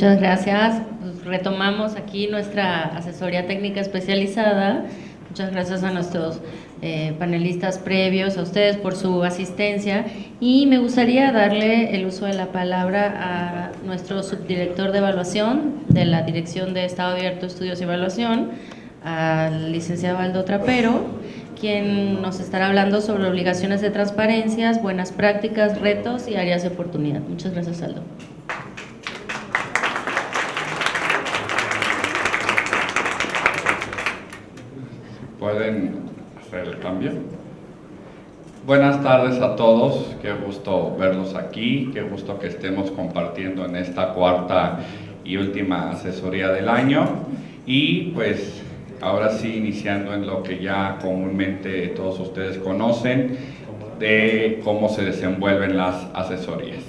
Muchas gracias. Pues retomamos aquí nuestra asesoría técnica especializada. Muchas gracias a nuestros panelistas previos, a ustedes por su asistencia, y me gustaría darle el uso de la palabra a nuestro subdirector de evaluación de la Dirección de Estado Abierto, Estudios y Evaluación, al licenciado Aldo Trapero, quien nos estará hablando sobre obligaciones de transparencias, buenas prácticas, retos y áreas de oportunidad. Muchas gracias, Aldo. ¿Pueden hacer el cambio? Buenas tardes a todos, qué gusto verlos aquí, qué gusto que estemos compartiendo en esta cuarta y última asesoría del año. Y pues ahora sí, iniciando en lo que ya comúnmente todos ustedes conocen, de cómo se desenvuelven las asesorías.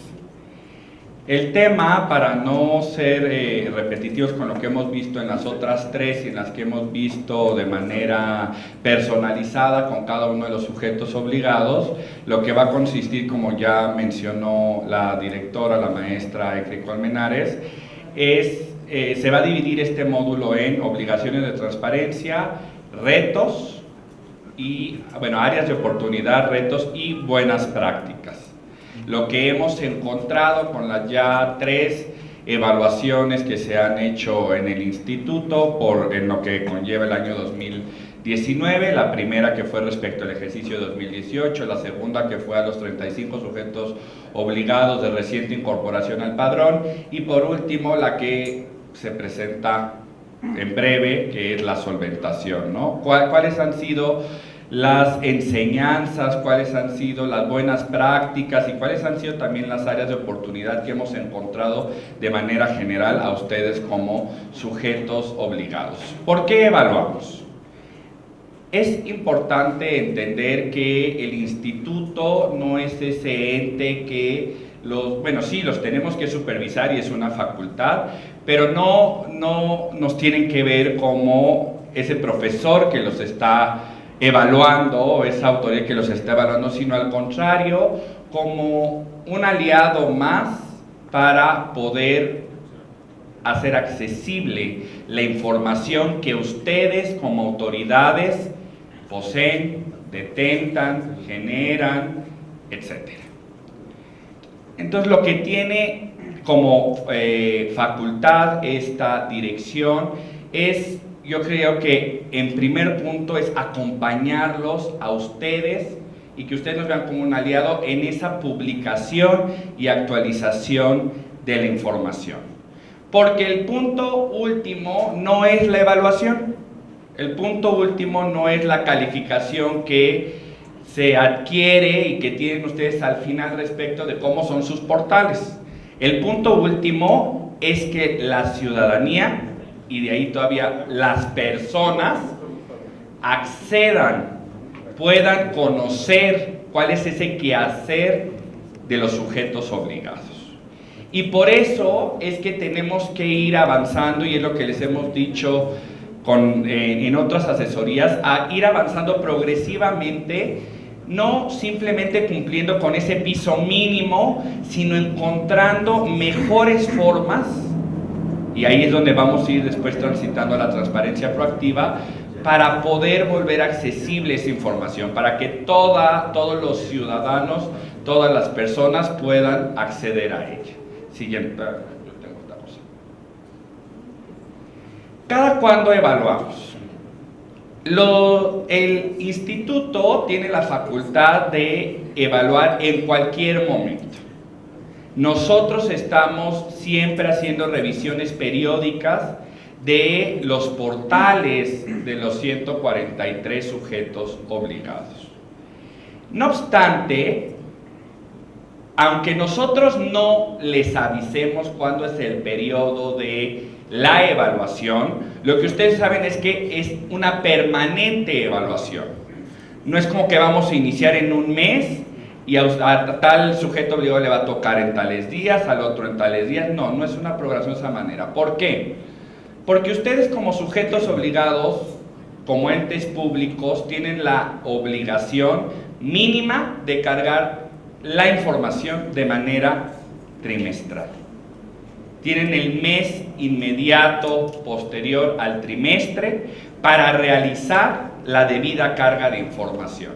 El tema, para no ser repetitivos con lo que hemos visto en las otras tres y en las que hemos visto de manera personalizada con cada uno de los sujetos obligados, lo que va a consistir, como ya mencionó la directora, la maestra Ecri Colmenares, es, se va a dividir este módulo en obligaciones de transparencia, retos y, bueno, áreas de oportunidad, retos y buenas prácticas. Lo que hemos encontrado con las ya tres evaluaciones que se han hecho en el instituto en lo que conlleva el año 2019, la primera que fue respecto al ejercicio 2018, la segunda que fue a los 35 sujetos obligados de reciente incorporación al padrón, y por último la que se presenta en breve, que es la solventación, ¿no? ¿Cuáles han sido las enseñanzas, cuáles han sido las buenas prácticas y cuáles han sido también las áreas de oportunidad que hemos encontrado de manera general a ustedes como sujetos obligados? ¿Por qué evaluamos? Es importante entender que el instituto no es ese ente que sí, los tenemos que supervisar y es una facultad, pero no nos tienen que ver como ese profesor que los está evaluando, esa autoridad que los está evaluando, sino al contrario, como un aliado más para poder hacer accesible la información que ustedes como autoridades poseen, detentan, generan, etc. Entonces, lo que tiene como facultad esta dirección es, yo creo que en primer punto es acompañarlos a ustedes y que ustedes nos vean como un aliado en esa publicación y actualización de la información. Porque el punto último no es la evaluación, el punto último no es la calificación que se adquiere y que tienen ustedes al final respecto de cómo son sus portales. El punto último es que la ciudadanía, y de ahí todavía las personas, accedan, puedan conocer cuál es ese quehacer de los sujetos obligados. Y por eso es que tenemos que ir avanzando, y es lo que les hemos dicho en otras asesorías, a ir avanzando progresivamente, no simplemente cumpliendo con ese piso mínimo, sino encontrando mejores formas. Y ahí es donde vamos a ir después transitando a la transparencia proactiva para poder volver accesible esa información, para que todos los ciudadanos, todas las personas puedan acceder a ella. Siguiente, yo tengo otra cosa. ¿Cada cuándo evaluamos? El instituto tiene la facultad de evaluar en cualquier momento. Nosotros estamos siempre haciendo revisiones periódicas de los portales de los 143 sujetos obligados. No obstante, aunque nosotros no les avisemos cuándo es el periodo de la evaluación, lo que ustedes saben es que es una permanente evaluación. No es como que vamos a iniciar en un mes y a tal sujeto obligado le va a tocar en tales días, al otro en tales días. No es una programación de esa manera. ¿Por qué? Porque ustedes como sujetos obligados, como entes públicos, tienen la obligación mínima de cargar la información de manera trimestral. tienen el mes inmediato posterior al trimestre para realizar la debida carga de información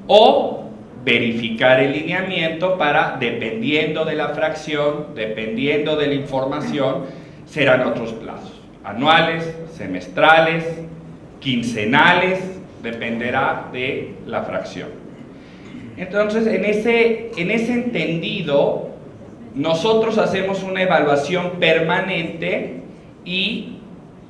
o verificar el lineamiento para, dependiendo de la fracción, dependiendo de la información, serán otros plazos, anuales, semestrales, quincenales, dependerá de la fracción. Entonces, en ese entendido, nosotros hacemos una evaluación permanente y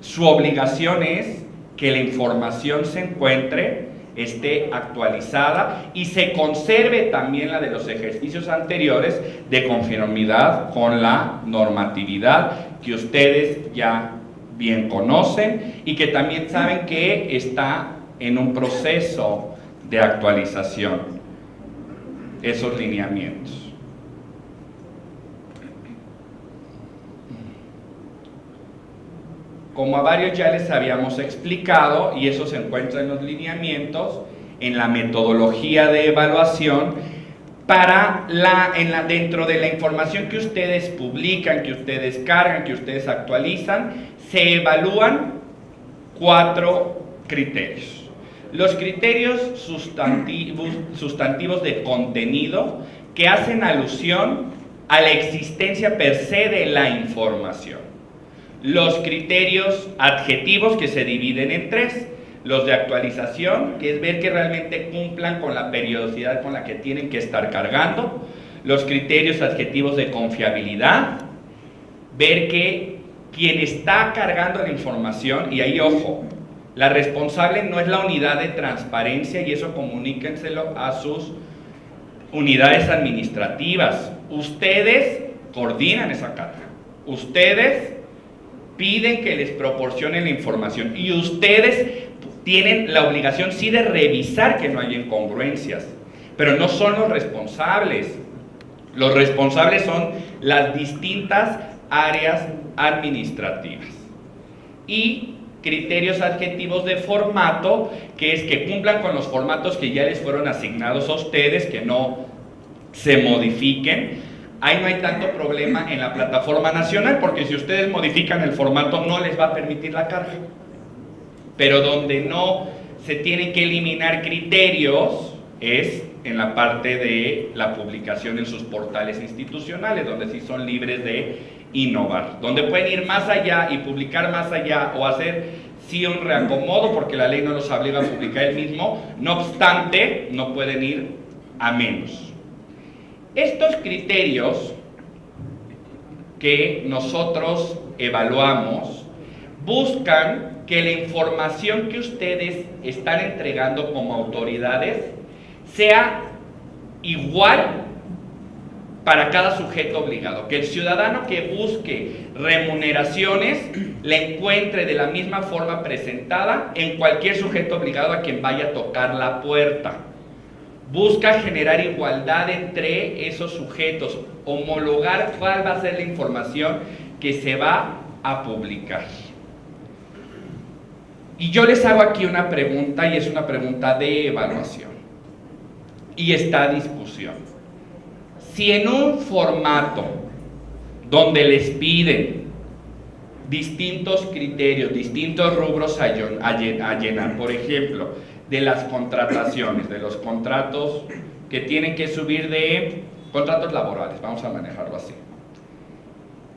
su obligación es que la información se encuentre, esté actualizada y se conserve también la de los ejercicios anteriores de conformidad con la normatividad que ustedes ya bien conocen y que también saben que está en un proceso de actualización esos lineamientos. Como a varios ya les habíamos explicado, y eso se encuentra en los lineamientos, en la metodología de evaluación, dentro de la información que ustedes publican, que ustedes cargan, que ustedes actualizan, se evalúan 4 criterios. Los criterios sustantivos de contenido que hacen alusión a la existencia per se de la información. Los criterios adjetivos, que se dividen en 3, los de actualización, que es ver que realmente cumplan con la periodicidad con la que tienen que estar cargando, los criterios adjetivos de confiabilidad, ver que quien está cargando la información, y ahí ojo, la responsable no es la unidad de transparencia, y eso comuníquenselo a sus unidades administrativas. Ustedes coordinan esa carga, ustedes piden que les proporcionen la información y ustedes tienen la obligación sí de revisar que no haya incongruencias, pero no son los responsables. Los responsables son las distintas áreas administrativas. Y criterios adjetivos de formato, que es que cumplan con los formatos que ya les fueron asignados a ustedes, que no se modifiquen. Ahí no hay tanto problema en la plataforma nacional, porque si ustedes modifican el formato no les va a permitir la carga. Pero donde no se tienen que eliminar criterios es en la parte de la publicación en sus portales institucionales, donde sí son libres de innovar, donde pueden ir más allá y publicar más allá o hacer sí un reacomodo, porque la ley no los obliga a publicar el mismo, no obstante no pueden ir a menos. Estos criterios que nosotros evaluamos buscan que la información que ustedes están entregando como autoridades sea igual para cada sujeto obligado, que el ciudadano que busque remuneraciones la encuentre de la misma forma presentada en cualquier sujeto obligado a quien vaya a tocar la puerta. Busca generar igualdad entre esos sujetos, homologar cuál va a ser la información que se va a publicar. Y yo les hago aquí una pregunta, y es una pregunta de evaluación, y está a discusión. Si en un formato donde les piden distintos criterios, distintos rubros a llenar, por ejemplo, de las contrataciones, de los contratos que tienen que subir de contratos laborales, vamos a manejarlo así,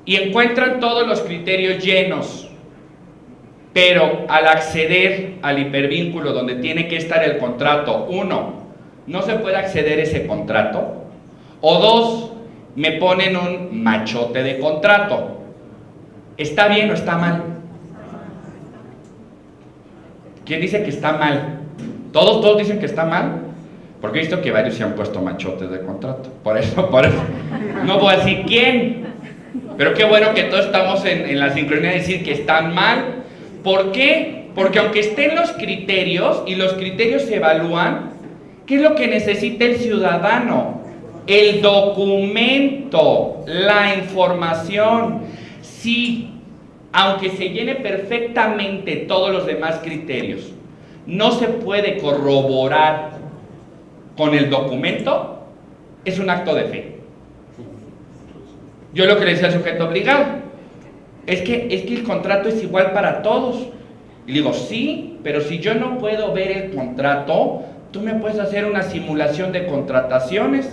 y encuentran todos los criterios llenos, pero al acceder al hipervínculo donde tiene que estar el contrato, 1, no se puede acceder a ese contrato, o 2, me ponen un machote de contrato. ¿Está bien o está mal? ¿Quién dice que está mal? ¿Todos dicen que está mal? Porque he visto que varios se han puesto machotes de contrato. Por eso, no voy a decir quién. Pero qué bueno que todos estamos en la sincronía de decir que están mal. ¿Por qué? Porque aunque estén los criterios, y los criterios se evalúan, ¿qué es lo que necesita el ciudadano? El documento, la información. Sí, aunque se llene perfectamente todos los demás criterios, no se puede corroborar con el documento, es un acto de fe. Yo lo que le decía al sujeto obligado, es que el contrato es igual para todos. Y digo, sí, pero si yo no puedo ver el contrato, tú me puedes hacer una simulación de contrataciones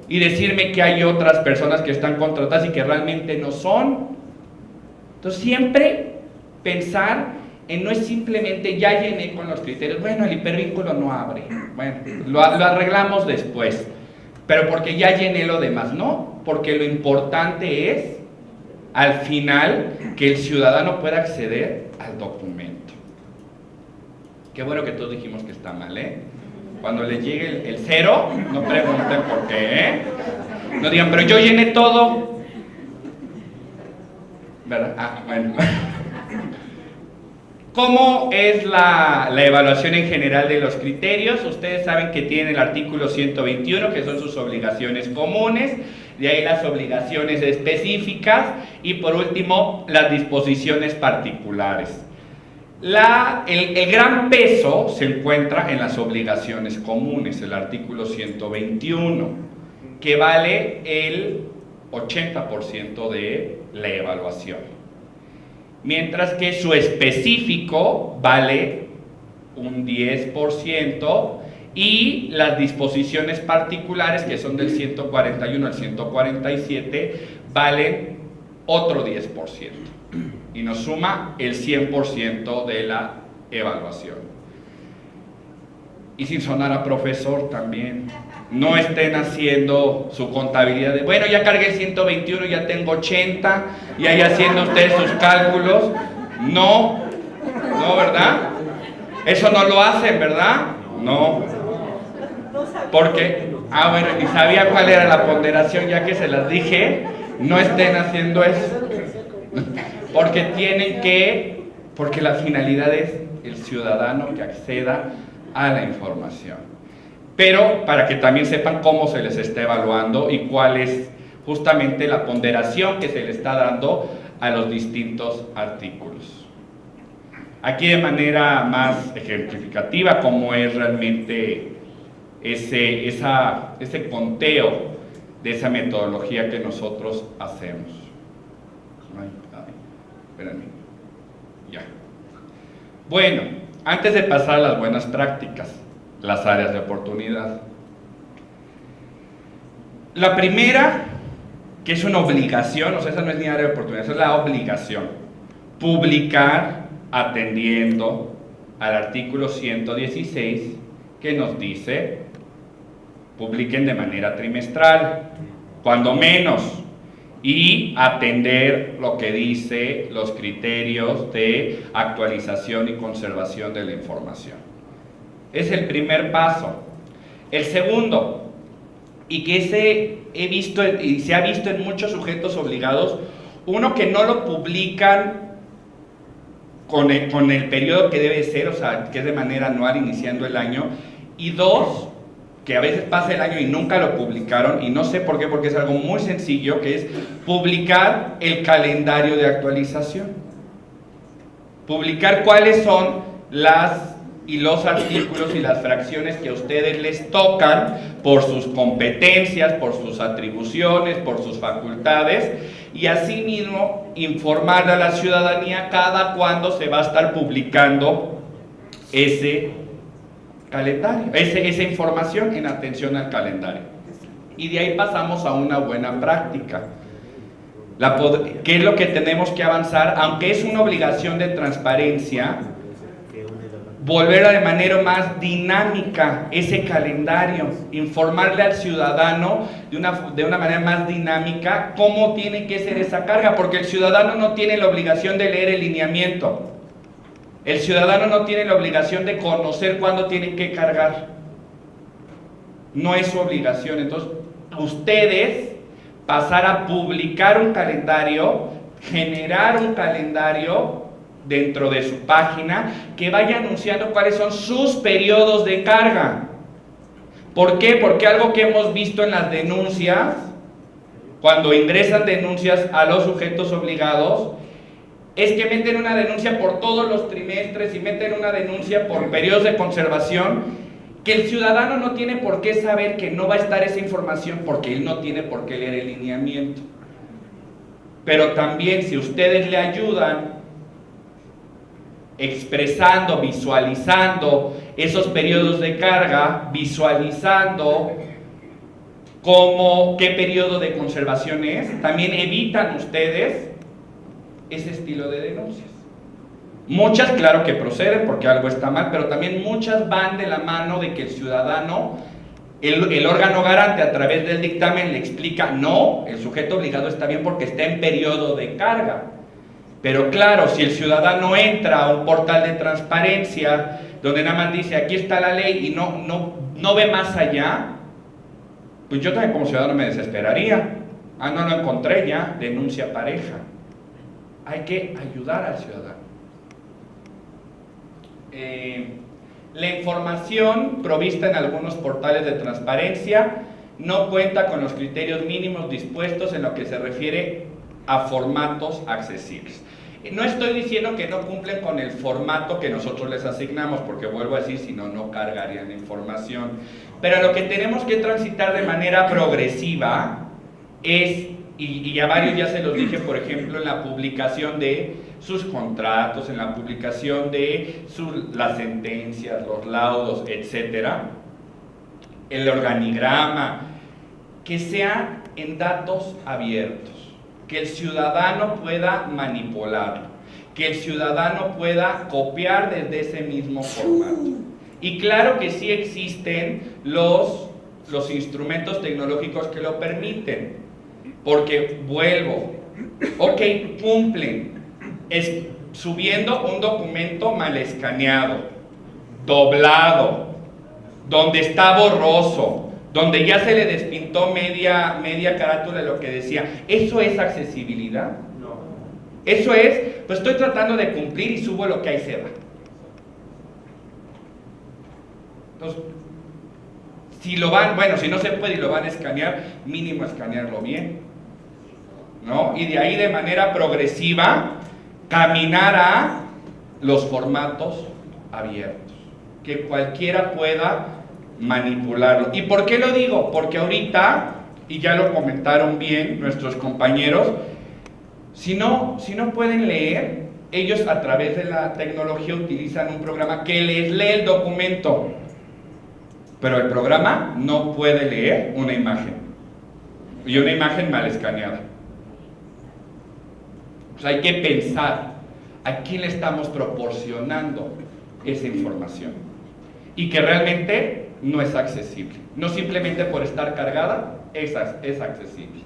y decirme que hay otras personas que están contratadas y que realmente no son. Entonces siempre pensar en no es simplemente ya llené con los criterios, bueno, el hipervínculo no abre, bueno, lo arreglamos después, pero porque ya llené lo demás, no, porque lo importante es al final que el ciudadano pueda acceder al documento. Qué bueno que todos dijimos que está mal, ¿eh? Cuando le llegue el cero, no pregunten por qué, ¿eh? No digan, pero yo llené todo, ¿verdad? Ah, bueno. ¿Cómo es la evaluación en general de los criterios? Ustedes saben que tiene el artículo 121, que son sus obligaciones comunes, de ahí las obligaciones específicas y por último las disposiciones particulares. El gran peso se encuentra en las obligaciones comunes, el artículo 121, que vale el 80% de la evaluación. Mientras que su específico vale un 10% y las disposiciones particulares, que son del 141 al 147, valen otro 10% y nos suma el 100% de la evaluación. Y sin sonar a profesor también, no estén haciendo su contabilidad de, bueno, ya cargué el 121, ya tengo 80, y ahí haciendo ustedes sus cálculos. No, ¿verdad? Eso no lo hacen, ¿verdad? No. Porque, bueno, y sabía cuál era la ponderación, ya que se las dije, no estén haciendo eso. Porque la finalidad es el ciudadano que acceda a la información. Pero para que también sepan cómo se les está evaluando y cuál es justamente la ponderación que se le está dando a los distintos artículos. Aquí de manera más ejemplificativa cómo es realmente ese conteo de esa metodología que nosotros hacemos. Espérenme. Ya. Bueno, antes de pasar a las buenas prácticas, las áreas de oportunidad. La primera, que es una obligación, o sea, esa no es ni área de oportunidad, esa es la obligación. Publicar atendiendo al artículo 116, que nos dice, publiquen de manera trimestral, cuando menos, y atender lo que dice los criterios de actualización y conservación de la información. Es el primer paso. El segundo, y que he visto y se ha visto en muchos sujetos obligados, uno, que no lo publican con el periodo que debe ser, o sea, que es de manera anual iniciando el año, y dos, que a veces pasa el año y nunca lo publicaron, y no sé por qué, porque es algo muy sencillo, que es publicar el calendario de actualización. Publicar cuáles son los artículos y las fracciones que a ustedes les tocan por sus competencias, por sus atribuciones, por sus facultades, y asimismo informarle a la ciudadanía cada cuándo se va a estar publicando ese calendario, esa información en atención al calendario. Y de ahí pasamos a una buena práctica. ¿Qué es lo que tenemos que avanzar? Aunque es una obligación de transparencia, volver de manera más dinámica ese calendario, informarle al ciudadano de una manera más dinámica cómo tiene que ser esa carga, porque el ciudadano no tiene la obligación de leer el lineamiento. El ciudadano no tiene la obligación de conocer cuándo tienen que cargar. No es su obligación. Entonces, ustedes pasar a publicar un calendario, generar un calendario dentro de su página que vaya anunciando cuáles son sus periodos de carga. ¿Por qué? Porque algo que hemos visto en las denuncias, cuando ingresan denuncias a los sujetos obligados, es que meten una denuncia por todos los trimestres y meten una denuncia por periodos de conservación, que el ciudadano no tiene por qué saber que no va a estar esa información porque él no tiene por qué leer el lineamiento. pero también si ustedes le ayudan expresando, visualizando esos periodos de carga, visualizando qué periodo de conservación es, también evitan ustedes ese estilo de denuncias. Muchas, claro que proceden porque algo está mal, pero también muchas van de la mano de que el ciudadano, el órgano garante a través del dictamen le explica, no, el sujeto obligado está bien porque está en periodo de carga. Pero claro, si el ciudadano entra a un portal de transparencia donde nada más dice aquí está la ley y no ve más allá, pues yo también como ciudadano me desesperaría. Ah, no lo encontré ya, denuncia pareja. Hay que ayudar al ciudadano. La información provista en algunos portales de transparencia no cuenta con los criterios mínimos dispuestos en lo que se refiere a formatos accesibles. No estoy diciendo que no cumplen con el formato que nosotros les asignamos, porque vuelvo a decir, si no, no cargarían información. Pero lo que tenemos que transitar de manera progresiva es, y a varios ya se los dije, por ejemplo, en la publicación de sus contratos, en la publicación de las sentencias, los laudos, etcétera, el organigrama, que sea en datos abiertos, que el ciudadano pueda manipularlo, que el ciudadano pueda copiar desde ese mismo formato. Y claro que sí existen los instrumentos tecnológicos que lo permiten, porque vuelvo, ok, cumplen, subiendo un documento mal escaneado, doblado, donde está borroso, donde ya se le despintó media carátula de lo que decía. ¿Eso es accesibilidad? No. Eso es, pues estoy tratando de cumplir y subo lo que ahí se va. Entonces, si no se puede y lo van a escanear, mínimo escanearlo bien, ¿no? Y de ahí de manera progresiva caminar a los formatos abiertos, que cualquiera pueda manipularlo. ¿Y por qué lo digo? Porque ahorita, y ya lo comentaron bien nuestros compañeros, si no pueden leer, ellos a través de la tecnología utilizan un programa que les lee el documento, pero el programa no puede leer una imagen, y una imagen mal escaneada. Pues hay que pensar a quién le estamos proporcionando esa información y que realmente no es accesible, no simplemente por estar cargada es accesible.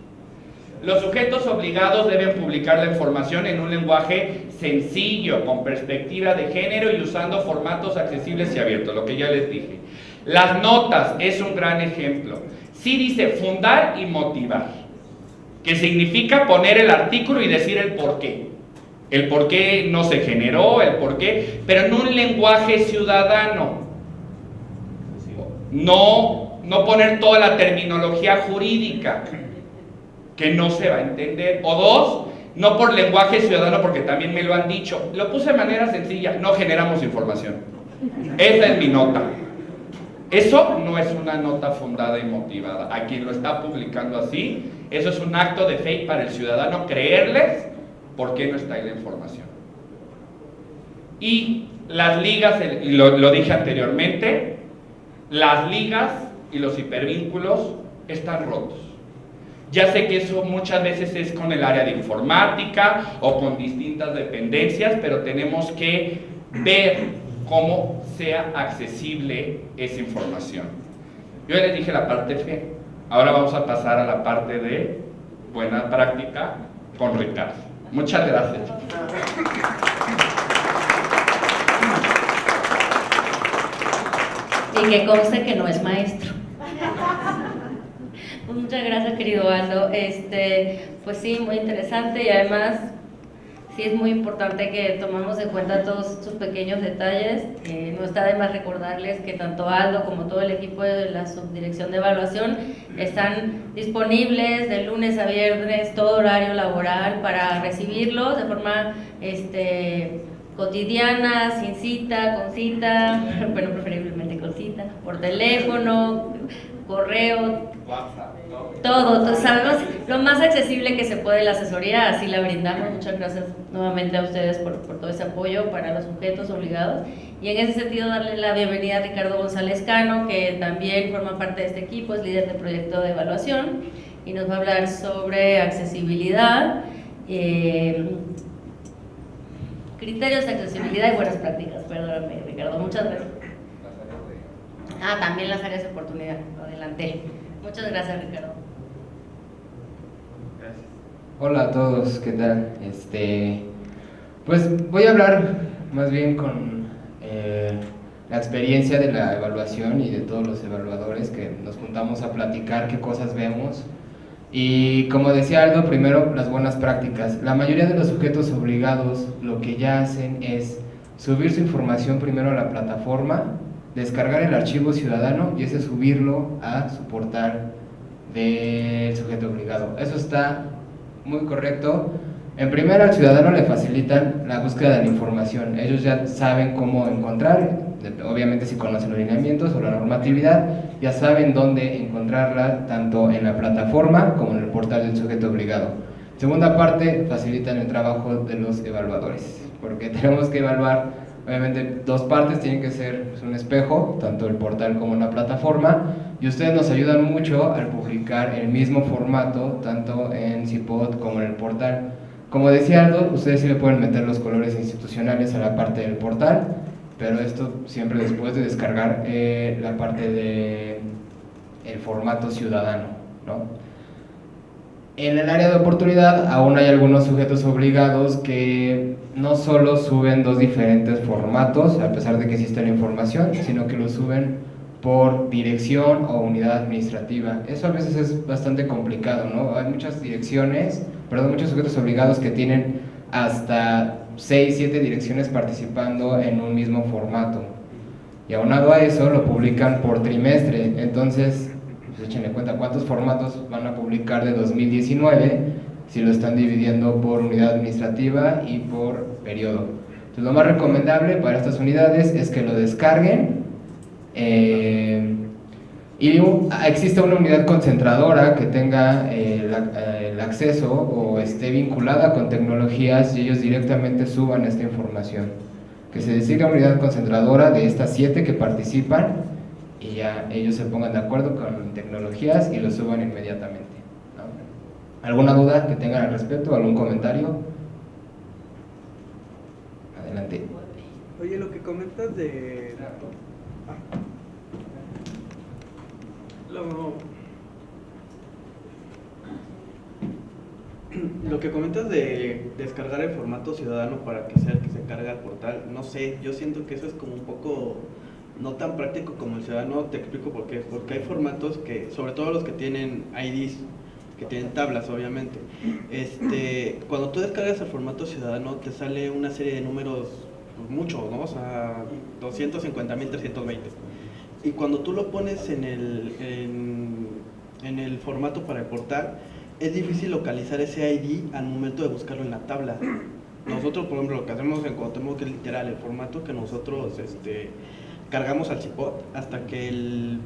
Los sujetos obligados deben publicar la información en un lenguaje sencillo, con perspectiva de género y usando formatos accesibles y abiertos, lo que ya les dije. Las notas es un gran ejemplo. Sí dice fundar y motivar, que significa poner el artículo y decir el por qué no se generó, el por qué, pero en un lenguaje ciudadano. No poner toda la terminología jurídica que no se va a entender. O dos, no por lenguaje ciudadano, porque también me lo han dicho. Lo puse de manera sencilla, no generamos información. Esa es mi nota. Eso no es una nota fundada y motivada. A quien lo está publicando así, eso es un acto de fe para el ciudadano creerles por qué no está ahí la información. Y las ligas, y lo dije anteriormente, las ligas y los hipervínculos están rotos. Ya sé que eso muchas veces es con el área de informática o con distintas dependencias, pero tenemos que ver cómo sea accesible esa información. Yo ya les dije la parte fe, ahora vamos a pasar a la parte de buena práctica con Ricardo. Muchas gracias. Y que conste que no es maestro. Pues muchas gracias, querido Aldo. Pues sí, muy interesante y además sí es muy importante que tomemos en cuenta todos estos pequeños detalles. No está de más recordarles que tanto Aldo como todo el equipo de la Subdirección de Evaluación están disponibles de lunes a viernes, todo horario laboral, para recibirlos de forma cotidiana, sin cita, con cita, bueno, preferiblemente con cita, por teléfono, correo, todo, sabemos lo más accesible que se puede la asesoría, así la brindamos. Muchas gracias nuevamente a ustedes por todo ese apoyo para los sujetos obligados. Y en ese sentido darle la bienvenida a Ricardo González Cano, que también forma parte de este equipo, es líder de proyecto de evaluación y nos va a hablar sobre accesibilidad, criterios de accesibilidad y buenas prácticas. Perdóname, Ricardo, muchas gracias. También las áreas de oportunidad, lo adelanté. Muchas gracias, Ricardo. Gracias. Hola a todos, ¿qué tal? Pues voy a hablar más bien con la experiencia de la evaluación y de todos los evaluadores que nos juntamos a platicar qué cosas vemos. Y como decía Aldo, primero las buenas prácticas. La mayoría de los sujetos obligados lo que ya hacen es subir su información primero a la plataforma, descargar el archivo ciudadano y ese subirlo a su portal del sujeto obligado. Eso está muy correcto. En primera, al ciudadano le facilitan la búsqueda de la información. Ellos ya saben cómo encontrar, obviamente si conocen los lineamientos o la normatividad, ya saben dónde encontrarla, tanto en la plataforma como en el portal del sujeto obligado. Segunda parte, facilitan el trabajo de los evaluadores, porque tenemos que evaluar, obviamente, dos partes, tienen que ser un espejo, tanto el portal como la plataforma, y ustedes nos ayudan mucho al publicar el mismo formato, tanto en CIPOD como en el portal. Como decía Aldo, ustedes sí le pueden meter los colores institucionales a la parte del portal, pero esto siempre después de descargar la parte de el formato ciudadano, ¿no? En el área de oportunidad aún hay algunos sujetos obligados que no solo suben dos diferentes formatos, a pesar de que existe la información, sino que lo suben por dirección o unidad administrativa. Eso a veces es bastante complicado, ¿no? Hay muchas muchos sujetos obligados que tienen hasta 6, 7 direcciones participando en un mismo formato. Y aunado a eso, lo publican por trimestre. Entonces, pues échenle cuenta cuántos formatos van a publicar de 2019 si lo están dividiendo por unidad administrativa y por periodo. Entonces, lo más recomendable para estas unidades es que lo descarguen y existe una unidad concentradora que tenga el acceso o esté vinculada con tecnologías y ellos directamente suban esta información. Que se designe unidad concentradora de estas 7 que participan y ya ellos se pongan de acuerdo con tecnologías y lo suban inmediatamente, ¿no? ¿Alguna duda que tengan al respecto? ¿Algún comentario? Adelante. Oye, lo que comentas de... Lo que comentas de descargar el formato ciudadano para que sea el que se cargue al portal, no sé, yo siento que eso es como un poco no tan práctico como el ciudadano. Te explico por qué. Porque hay formatos que, sobre todo los que tienen IDs, que tienen tablas obviamente, cuando tú descargas el formato ciudadano te sale una serie de números, pues mucho, ¿no? O sea, 250.320. Y cuando tú lo pones en el formato para el portal, es difícil localizar ese ID al momento de buscarlo en la tabla. Nosotros, por ejemplo, lo que hacemos en Cuauhtémoc, que es literal, el formato que nosotros cargamos al CIPOD, hasta que el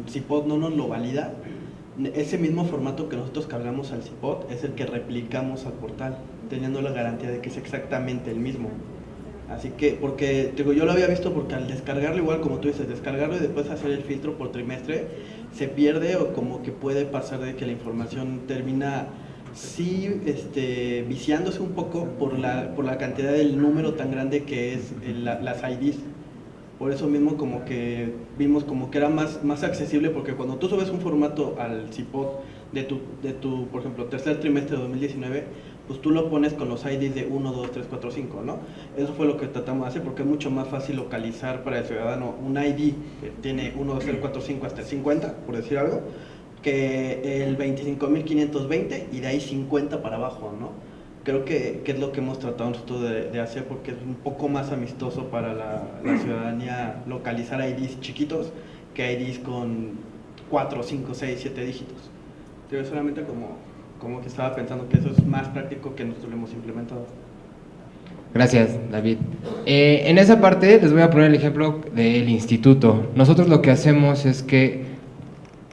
CIPOD no nos lo valida, ese mismo formato que nosotros cargamos al CIPOD es el que replicamos al portal, teniendo la garantía de que es exactamente el mismo. Así que, porque digo, yo lo había visto porque al descargarlo, igual como tú dices, descargarlo y después hacer el filtro por trimestre, se pierde o como que puede pasar de que la información termina, sí, viciándose un poco por la cantidad del número tan grande que es las IDs. Por eso mismo como que vimos como que era más accesible, porque cuando tú subes un formato al CIPOD de tu, por ejemplo, tercer trimestre de 2019, pues tú lo pones con los IDs de 1, 2, 3, 4, 5, ¿no? Eso fue lo que tratamos de hacer, porque es mucho más fácil localizar para el ciudadano un ID que tiene 1, 2, 3, 4, 5 hasta el 50, por decir algo, que el 25.520 y de ahí 50 para abajo, ¿no? Creo que es lo que hemos tratado nosotros de hacer, porque es un poco más amistoso para la ciudadanía localizar IDs chiquitos que IDs con 4, 5, 6, 7 dígitos. Yo solamente como que estaba pensando que eso es más práctico que nosotros lo hemos implementado. Gracias, David. En esa parte les voy a poner el ejemplo del instituto. Nosotros lo que hacemos es que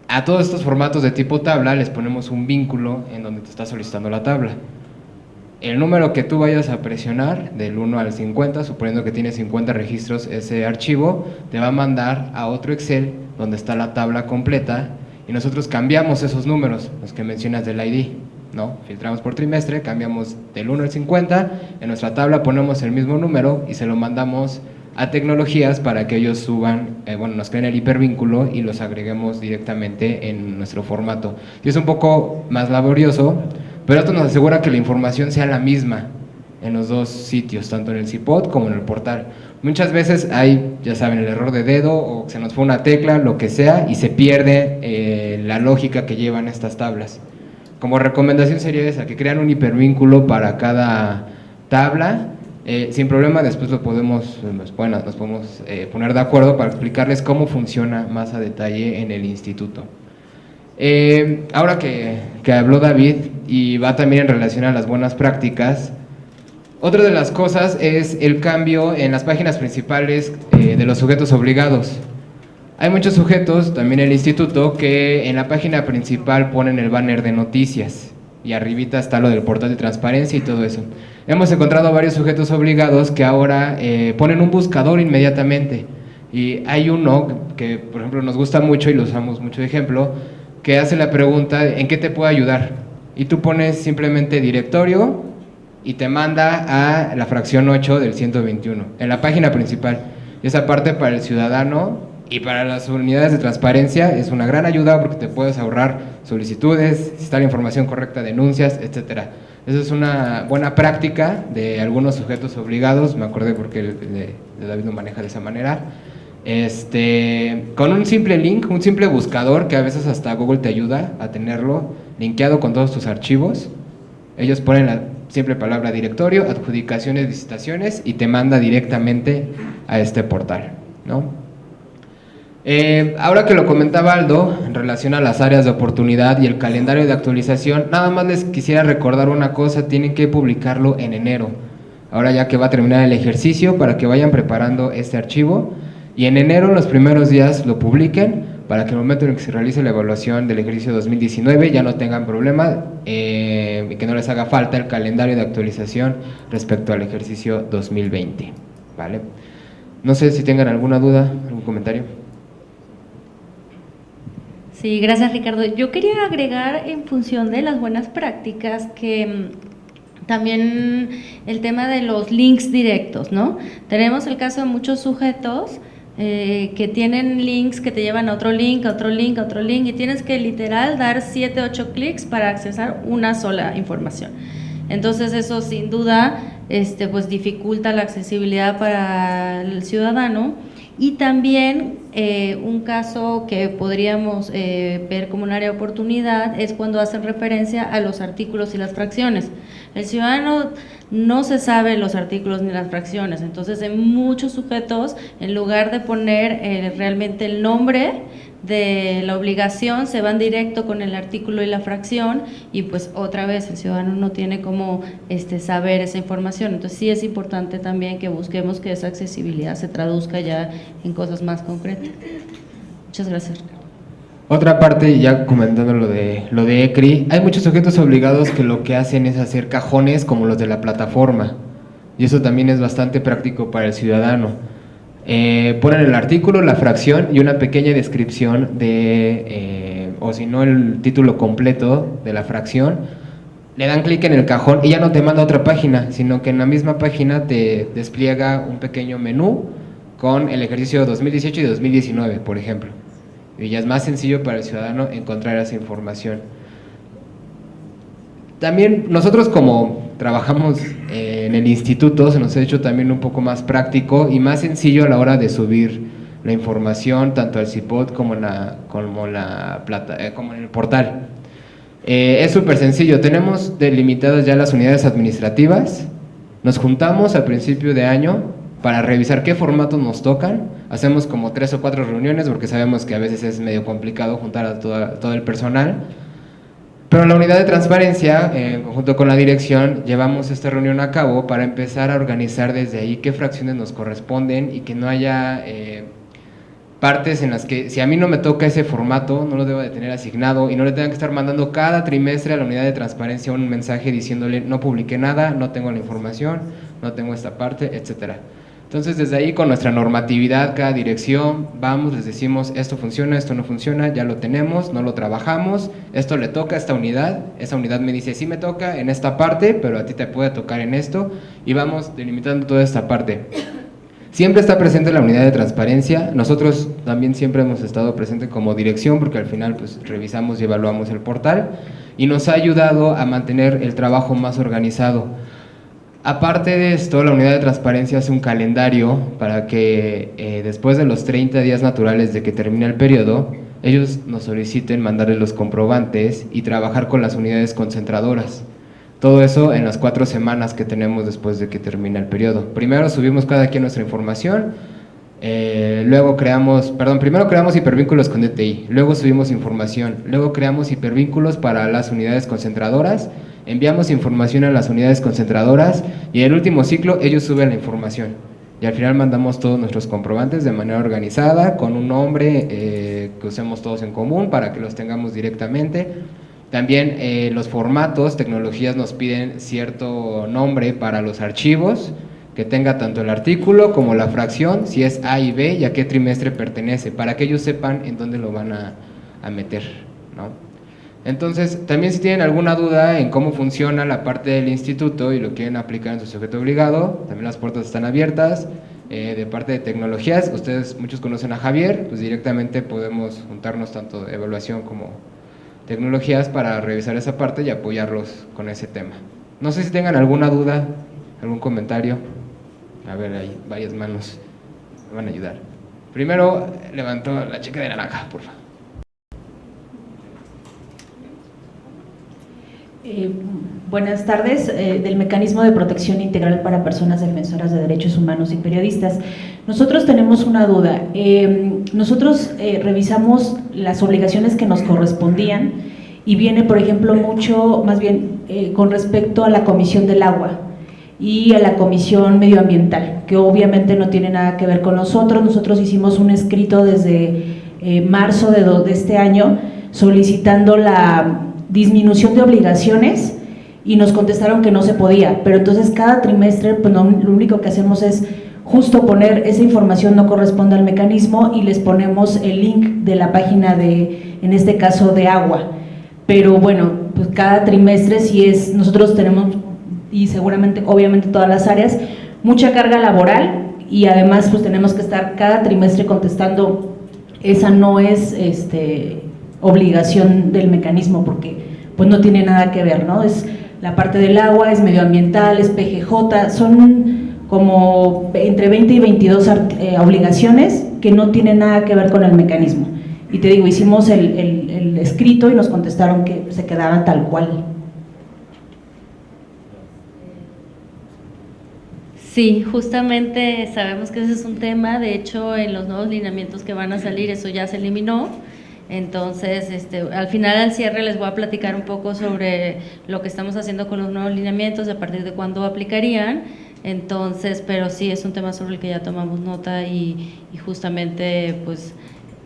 a todos estos formatos de tipo tabla les ponemos un vínculo en donde te está solicitando la tabla. El número que tú vayas a presionar, del 1 al 50, suponiendo que tiene 50 registros ese archivo, te va a mandar a otro Excel donde está la tabla completa y nosotros cambiamos esos números, los que mencionas del ID, ¿no? Filtramos por trimestre, cambiamos del 1 al 50, en nuestra tabla ponemos el mismo número y se lo mandamos a tecnologías para que ellos suban, nos creen el hipervínculo y los agreguemos directamente en nuestro formato. Y es un poco más laborioso, pero esto nos asegura que la información sea la misma en los dos sitios, tanto en el CIPOD como en el portal. Muchas veces hay, ya saben, el error de dedo o se nos fue una tecla, lo que sea, y se pierde la lógica que llevan estas tablas. Como recomendación sería esa, que crean un hipervínculo para cada tabla. Sin problema, después nos podemos poner de acuerdo para explicarles cómo funciona más a detalle en el instituto. Ahora que habló David, y va también en relación a las buenas prácticas, otra de las cosas es el cambio en las páginas principales de los sujetos obligados. Hay muchos sujetos, también en el instituto, que en la página principal ponen el banner de noticias y arribita está lo del portal de transparencia y todo eso. Hemos encontrado varios sujetos obligados que ahora ponen un buscador inmediatamente, y hay uno que por ejemplo nos gusta mucho y lo usamos mucho de ejemplo, que hace la pregunta ¿en qué te puedo ayudar? Y tú pones simplemente directorio y te manda a la fracción 8 del 121 en la página principal. Y esa parte para el ciudadano y para las unidades de transparencia es una gran ayuda porque te puedes ahorrar solicitudes, si está la información correcta, denuncias, etcétera. Eso es una buena práctica de algunos sujetos obligados, me acordé porque de David lo maneja de esa manera. Con un simple link, un simple buscador, que a veces hasta Google te ayuda a tenerlo linkeado con todos tus archivos. Ellos ponen la simple palabra directorio, adjudicaciones, licitaciones y te manda directamente a este portal, ¿no? Ahora que lo comentaba Aldo en relación a las áreas de oportunidad y el calendario de actualización, nada más les quisiera recordar una cosa: tienen que publicarlo en enero, ahora ya que va a terminar el ejercicio, para que vayan preparando este archivo y en enero, en los primeros días, lo publiquen para que en el momento en el que se realice la evaluación del ejercicio 2019 ya no tengan problema y que no les haga falta el calendario de actualización respecto al ejercicio 2020, ¿vale? No sé si tengan alguna duda, algún comentario. Sí, gracias Ricardo. Yo quería agregar en función de las buenas prácticas que también el tema de los links directos, ¿no? Tenemos el caso de muchos sujetos que tienen links que te llevan a otro link, a otro link, a otro link, y tienes que literal dar 7, 8 clics para accesar una sola información. Entonces eso sin duda pues dificulta la accesibilidad para el ciudadano. Y también un caso que podríamos ver como un área de oportunidad es cuando hacen referencia a los artículos y las fracciones. El ciudadano no se sabe los artículos ni las fracciones, entonces en muchos sujetos, en lugar de poner realmente el nombre de la obligación, se van directo con el artículo y la fracción, y pues otra vez el ciudadano no tiene cómo saber esa información. Entonces sí es importante también que busquemos que esa accesibilidad se traduzca ya en cosas más concretas. Muchas gracias, Ricardo. Otra parte, ya comentando lo de ECRI, hay muchos sujetos obligados que lo que hacen es hacer cajones como los de la plataforma, y eso también es bastante práctico para el ciudadano. Ponen el artículo, la fracción y una pequeña descripción o si no el título completo de la fracción, le dan clic en el cajón y ya no te manda a otra página, sino que en la misma página te despliega un pequeño menú con el ejercicio 2018 y 2019, por ejemplo, y ya es más sencillo para el ciudadano encontrar esa información. También nosotros, como trabajamos en el instituto, se nos ha hecho también un poco más práctico y más sencillo a la hora de subir la información tanto al CIPOD como en el portal. Es súper sencillo, tenemos delimitadas ya las unidades administrativas, nos juntamos al principio de año para revisar qué formatos nos tocan, hacemos como 3 o 4 reuniones porque sabemos que a veces es medio complicado juntar a todo el personal. Pero la unidad de transparencia, en conjunto con la dirección, llevamos esta reunión a cabo para empezar a organizar desde ahí qué fracciones nos corresponden y que no haya partes en las que si a mí no me toca ese formato, no lo debo de tener asignado y no le tengan que estar mandando cada trimestre a la unidad de transparencia un mensaje diciéndole no publiqué nada, no tengo la información, no tengo esta parte, etcétera. Entonces desde ahí con nuestra normatividad, cada dirección, vamos, les decimos esto funciona, esto no funciona, ya lo tenemos, no lo trabajamos, esto le toca a esta unidad, esa unidad me dice sí me toca en esta parte, pero a ti te puede tocar en esto y vamos delimitando toda esta parte. Siempre está presente la unidad de transparencia, nosotros también siempre hemos estado presentes como dirección porque al final pues revisamos y evaluamos el portal y nos ha ayudado a mantener el trabajo más organizado. Aparte de esto, la unidad de transparencia hace un calendario para que después de los 30 días naturales de que termine el periodo, ellos nos soliciten mandarles los comprobantes y trabajar con las unidades concentradoras. Todo eso en las 4 semanas que tenemos después de que termine el periodo. Primero subimos cada quien nuestra información, primero creamos hipervínculos con DTI, luego subimos información, luego creamos hipervínculos para las unidades concentradoras, enviamos información a las unidades concentradoras y en el último ciclo ellos suben la información. Y al final mandamos todos nuestros comprobantes de manera organizada, con un nombre que usemos todos en común para que los tengamos directamente. También los formatos, tecnologías nos piden cierto nombre para los archivos, que tenga tanto el artículo como la fracción, si es A y B y a qué trimestre pertenece, para que ellos sepan en dónde lo van a meter, ¿no? Entonces, también si tienen alguna duda en cómo funciona la parte del instituto y lo quieren aplicar en su sujeto obligado, también las puertas están abiertas. De parte de tecnologías, ustedes muchos conocen a Javier, pues directamente podemos juntarnos tanto de evaluación como tecnologías para revisar esa parte y apoyarlos con ese tema. No sé si tengan alguna duda, algún comentario. A ver, hay varias manos, me van a ayudar. Primero, levantó la chica de naranja, por favor. Buenas tardes, del Mecanismo de Protección Integral para Personas Defensoras de Derechos Humanos y Periodistas. Nosotros tenemos una duda. Nosotros revisamos las obligaciones que nos correspondían y viene, por ejemplo, con respecto a la Comisión del Agua y a la Comisión Medioambiental, que obviamente no tiene nada que ver con nosotros. Nosotros hicimos un escrito desde marzo de este año solicitando la disminución de obligaciones y nos contestaron que no se podía, pero entonces cada trimestre pues lo único que hacemos es justo poner esa información no corresponde al mecanismo y les ponemos el link de la página de, en este caso de agua, pero bueno, pues cada trimestre nosotros tenemos, y seguramente obviamente todas las áreas, mucha carga laboral y además pues tenemos que estar cada trimestre contestando, esa no es obligación del mecanismo porque pues no tiene nada que ver, ¿no? Es la parte del agua, es medioambiental, es PGJ, son como entre 20 y 22 obligaciones que no tienen nada que ver con el mecanismo. Y te digo, hicimos el escrito y nos contestaron que se quedaban tal cual. Sí, justamente sabemos que ese es un tema, de hecho en los nuevos lineamientos que van a salir eso ya se eliminó. Entonces, al final, al cierre, les voy a platicar un poco sobre lo que estamos haciendo con los nuevos lineamientos, a partir de cuándo aplicarían. Entonces, pero sí es un tema sobre el que ya tomamos nota y justamente, pues,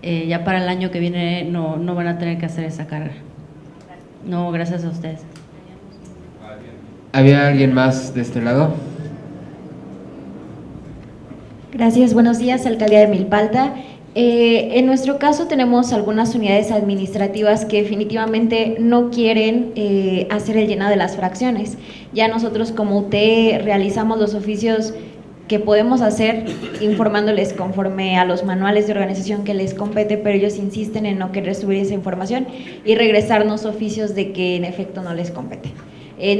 ya para el año que viene no van a tener que hacer esa carga. No, gracias a ustedes. ¿Había alguien más de este lado? Gracias, buenos días, Alcaldía de Milpalta. En nuestro caso tenemos algunas unidades administrativas que definitivamente no quieren hacer el llenado de las fracciones. Ya nosotros como UTE realizamos los oficios que podemos hacer informándoles conforme a los manuales de organización que les compete, pero ellos insisten en no querer subir esa información y regresarnos oficios de que en efecto no les compete.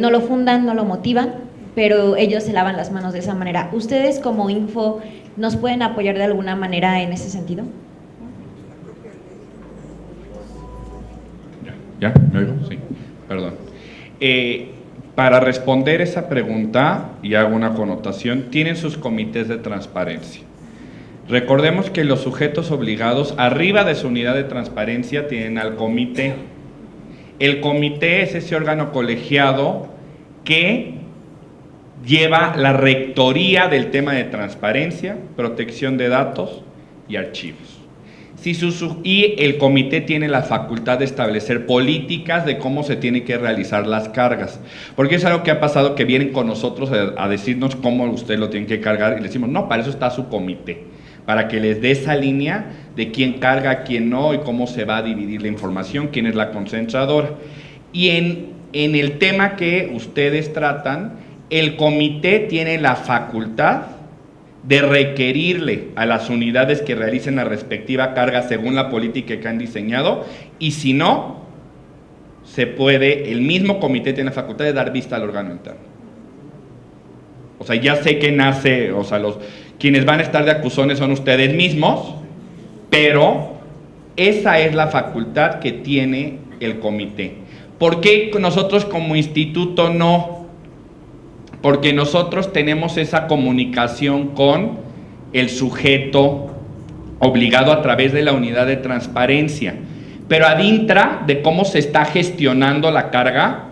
No lo fundan, no lo motivan, pero ellos se lavan las manos de esa manera. ¿Ustedes como Info nos pueden apoyar de alguna manera en ese sentido? ¿Ya? ¿Me oigo? Sí, perdón. Para responder esa pregunta, y hago una connotación, tienen sus comités de transparencia. Recordemos que los sujetos obligados, arriba de su unidad de transparencia, tienen al comité. El comité es ese órgano colegiado que lleva la rectoría del tema de transparencia, protección de datos y archivos. Y el comité tiene la facultad de establecer políticas de cómo se tienen que realizar las cargas, porque es algo que ha pasado, que vienen con nosotros a decirnos cómo usted lo tiene que cargar, y le decimos, no, para eso está su comité, para que les dé esa línea de quién carga, quién no, y cómo se va a dividir la información, quién es la concentradora. Y en el tema que ustedes tratan, el comité tiene la facultad de requerirle a las unidades que realicen la respectiva carga según la política que han diseñado, y si no, el mismo comité tiene la facultad de dar vista al órgano interno. O sea, ya sé que nace, o sea, quienes van a estar de acusones son ustedes mismos, pero esa es la facultad que tiene el comité. ¿Por qué nosotros como instituto no? Porque nosotros tenemos esa comunicación con el sujeto obligado a través de la unidad de transparencia, pero ad intra de cómo se está gestionando la carga,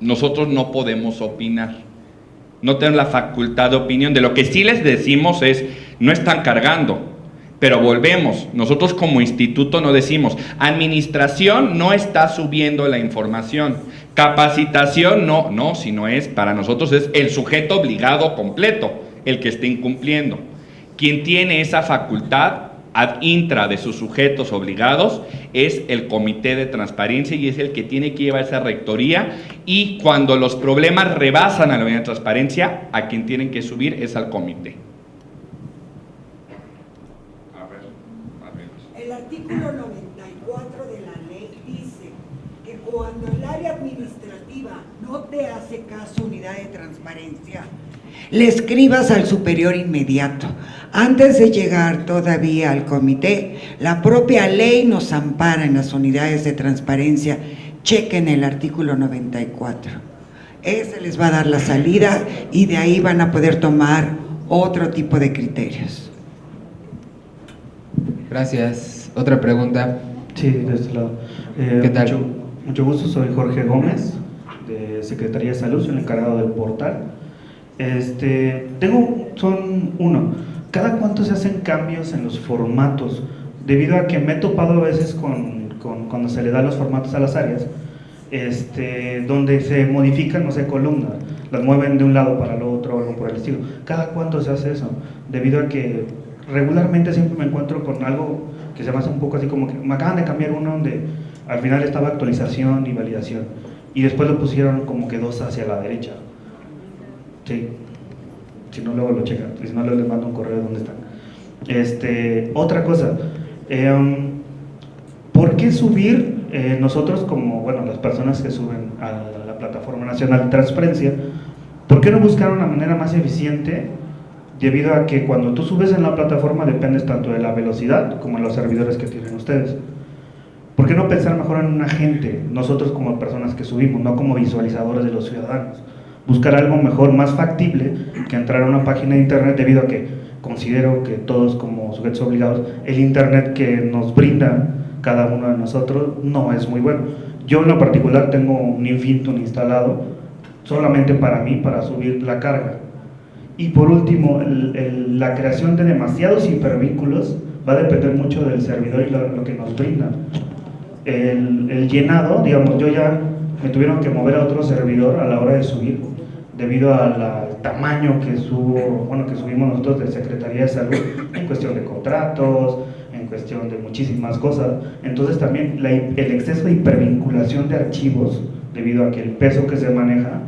nosotros no podemos opinar, no tenemos la facultad de opinión. De lo que sí les decimos es, no están cargando, pero volvemos, nosotros como instituto no decimos, administración no está subiendo la información, capacitación no, sino es, para nosotros es el sujeto obligado completo, el que esté incumpliendo. Quien tiene esa facultad ad intra de sus sujetos obligados es el comité de transparencia, y es el que tiene que llevar esa rectoría, y cuando los problemas rebasan a la unidad de transparencia, a quien tienen que subir es al comité. El artículo 94 de la ley dice que cuando el área administrativa no te hace caso, unidad de transparencia, le escribas al superior inmediato. Antes de llegar todavía al comité, la propia ley nos ampara en las unidades de transparencia. Chequen el artículo 94. Ese les va a dar la salida, y de ahí van a poder tomar otro tipo de criterios. Gracias. Otra pregunta. Sí, de este lado. ¿Qué tal? Mucho gusto, soy Jorge Gómez, de Secretaría de Salud, soy el encargado del portal. ¿Cada cuánto se hacen cambios en los formatos? Debido a que me he topado a veces cuando se le dan los formatos a las áreas, donde se modifican, no sé, columnas, las mueven de un lado para el otro, algo por el estilo. ¿Cada cuánto se hace eso? Debido a que regularmente siempre me encuentro con algo que se me hace un poco así como que me acaban de cambiar uno donde al final estaba actualización y validación, y después lo pusieron como que dos hacia la derecha. Sí, si no luego lo checan, y si no luego les mando un correo de dónde están. Otra cosa, ¿por qué subir nosotros como, bueno, las personas que suben a la Plataforma Nacional de Transparencia, por qué no buscar una manera más eficiente? Debido a que cuando tú subes en la plataforma dependes tanto de la velocidad como de los servidores que tienen ustedes. ¿Por qué no pensar mejor en un agente, nosotros como personas que subimos, no como visualizadores de los ciudadanos? Buscar algo mejor, más factible que entrar a una página de internet, debido a que considero que todos como sujetos obligados, el internet que nos brinda cada uno de nosotros no es muy bueno. Yo en lo particular tengo un Infinitune instalado solamente para mí, para subir la carga. Y por último, la creación de demasiados hipervínculos va a depender mucho del servidor y lo que nos brinda. El llenado, digamos, yo ya me tuvieron que mover a otro servidor a la hora de subir, debido al tamaño que subimos nosotros de Secretaría de Salud, en cuestión de contratos, en cuestión de muchísimas cosas. Entonces también el exceso de hipervinculación de archivos, debido a que el peso que se maneja,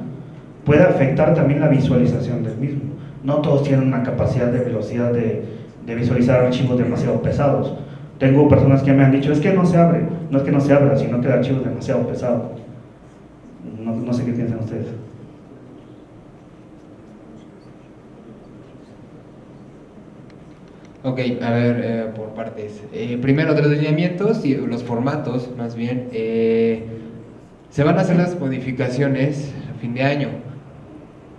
puede afectar también la visualización del mismo. No todos tienen una capacidad de velocidad de visualizar archivos demasiado pesados. Tengo personas que me han dicho, es que no se abre, no es que no se abra, sino que el archivo es demasiado pesado. No sé qué piensan ustedes. Ok, a ver, por partes. Primero, de los lineamientos y los formatos, más bien, se van a hacer las modificaciones a fin de año,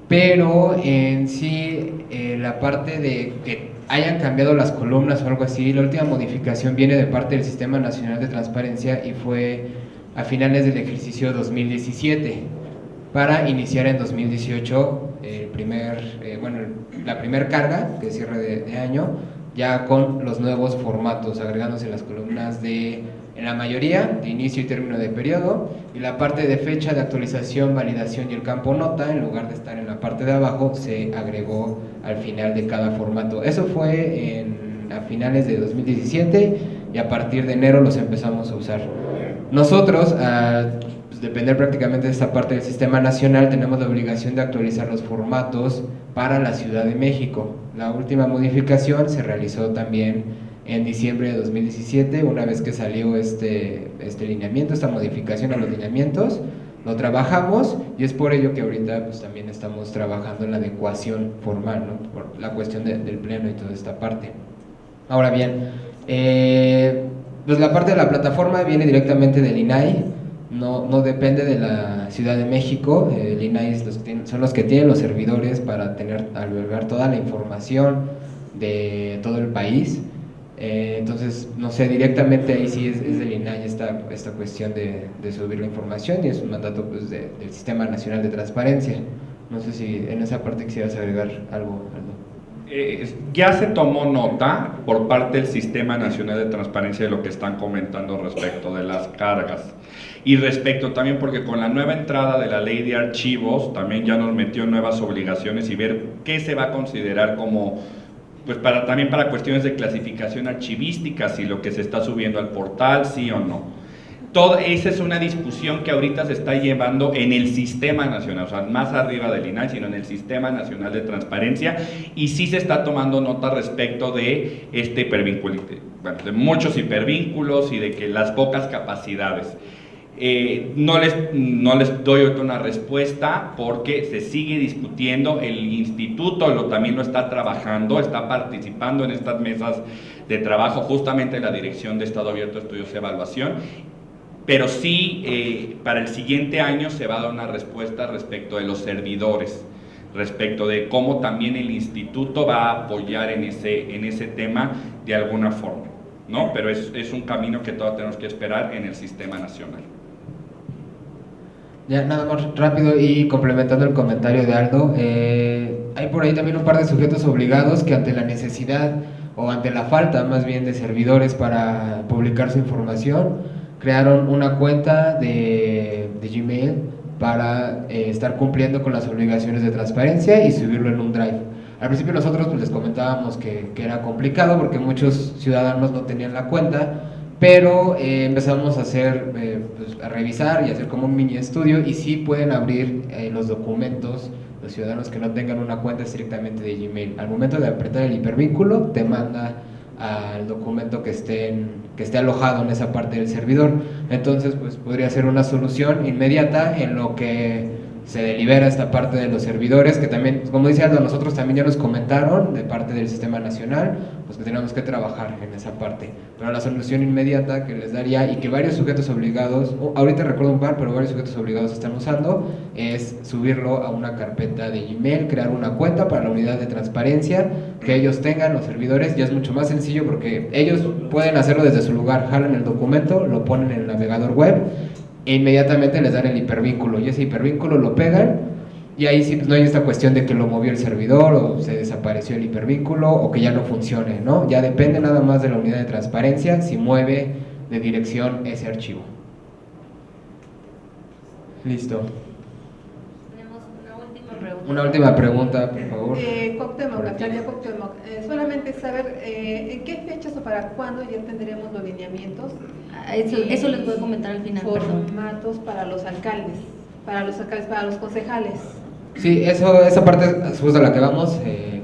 pero en sí, la parte de que hayan cambiado las columnas o algo así, la última modificación viene de parte del Sistema Nacional de Transparencia y fue a finales del ejercicio 2017 para iniciar en 2018 la primera carga, que es cierre de año, ya con los nuevos formatos, agregándose las columnas en la mayoría, de inicio y término de periodo, y la parte de fecha de actualización, validación y el campo nota, en lugar de estar en la parte de abajo, se agregó al final de cada formato. Eso fue a finales de 2017 y a partir de enero los empezamos a usar. Nosotros, pues, depender prácticamente de esta parte del sistema nacional, tenemos la obligación de actualizar los formatos para la Ciudad de México. La última modificación se realizó también en diciembre de 2017, una vez que salió este lineamiento, esta modificación a los lineamientos, lo trabajamos y es por ello que ahorita pues también estamos trabajando en la adecuación formal, ¿no? Por la cuestión del pleno y toda esta parte. Ahora bien, pues la parte de la plataforma viene directamente del INAI, no depende de la Ciudad de México. El INAI son los que tienen los servidores para albergar toda la información de todo el país. Entonces, no sé, directamente ahí sí es del INAI esta cuestión de subir la información y es un mandato pues, del Sistema Nacional de Transparencia. No sé si en esa parte quisieras agregar algo, Aldo. Ya se tomó nota por parte del Sistema Nacional de Transparencia de lo que están comentando respecto de las cargas y respecto también porque con la nueva entrada de la ley de archivos también ya nos metió nuevas obligaciones y ver qué se va a considerar como pues también para cuestiones de clasificación archivística, si lo que se está subiendo al portal, sí o no. Esa es una discusión que ahorita se está llevando en el Sistema Nacional, o sea, más arriba del INAI, sino en el Sistema Nacional de Transparencia, y sí se está tomando nota respecto de de muchos hipervínculos y de que las pocas capacidades. No les doy ahorita una respuesta porque se sigue discutiendo, el instituto también lo está trabajando, está participando en estas mesas de trabajo justamente en la Dirección de Estado Abierto de Estudios y Evaluación, pero sí para el siguiente año se va a dar una respuesta respecto de los servidores, respecto de cómo también el instituto va a apoyar en ese tema de alguna forma, ¿no? Pero es un camino que todavía tenemos que esperar en el Sistema Nacional. Ya, nada más rápido y complementando el comentario de Aldo, hay por ahí también un par de sujetos obligados que ante la necesidad o ante la falta más bien de servidores para publicar su información, crearon una cuenta de Gmail para estar cumpliendo con las obligaciones de transparencia y subirlo en un drive. Al principio nosotros pues, les comentábamos que era complicado porque muchos ciudadanos no tenían la cuenta, pero empezamos a a revisar y hacer como un mini estudio y sí pueden abrir los documentos los ciudadanos que no tengan una cuenta estrictamente de Gmail. Al momento de apretar el hipervínculo te manda al documento que esté alojado en esa parte del servidor. Entonces pues podría ser una solución inmediata en lo que se delibera esta parte de los servidores, que también, como dice Aldo, nosotros también ya nos comentaron de parte del Sistema Nacional, pues que tenemos que trabajar en esa parte, pero la solución inmediata que les daría y que varios sujetos obligados, ahorita recuerdo un par, pero varios sujetos obligados están usando, es subirlo a una carpeta de Gmail, crear una cuenta para la unidad de transparencia, que ellos tengan los servidores, ya es mucho más sencillo porque ellos pueden hacerlo desde su lugar, jalan el documento, lo ponen en el navegador web, e inmediatamente les dan el hipervínculo y ese hipervínculo lo pegan y ahí sí pues no hay esta cuestión de que lo movió el servidor o se desapareció el hipervínculo o que ya no funcione, ¿no? Ya depende nada más de la unidad de transparencia si mueve de dirección ese archivo. Listo. Tenemos una última pregunta. Una última pregunta, por favor. Cuauhtémoc, Natalia Cuauhtémoc, solamente saber en qué fechas o para cuándo ya tendremos los lineamientos. Eso les voy a comentar al final. Formatos para los alcaldes, para los concejales. Sí, esa parte es justo a la que vamos,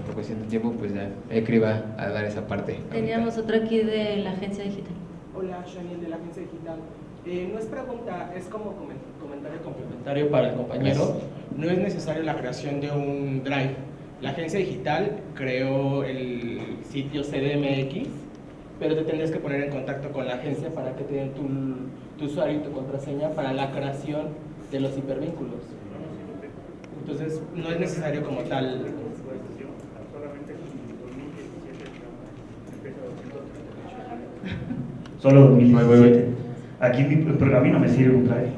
por cuestión de tiempo, pues ya Ecri va a dar esa parte. Teníamos otra aquí de la agencia digital. Hola, Shaniel de la agencia digital. No es pregunta, es como comentario complementario para el compañero. No es necesario la creación de un drive. La agencia digital creó el sitio CDMX, pero te tendrías que poner en contacto con la agencia para que te den tu usuario y tu contraseña para la creación de los hipervínculos. Entonces, no es necesario como tal. Solo 2017. Aquí, pero a mí no me sirve un drive.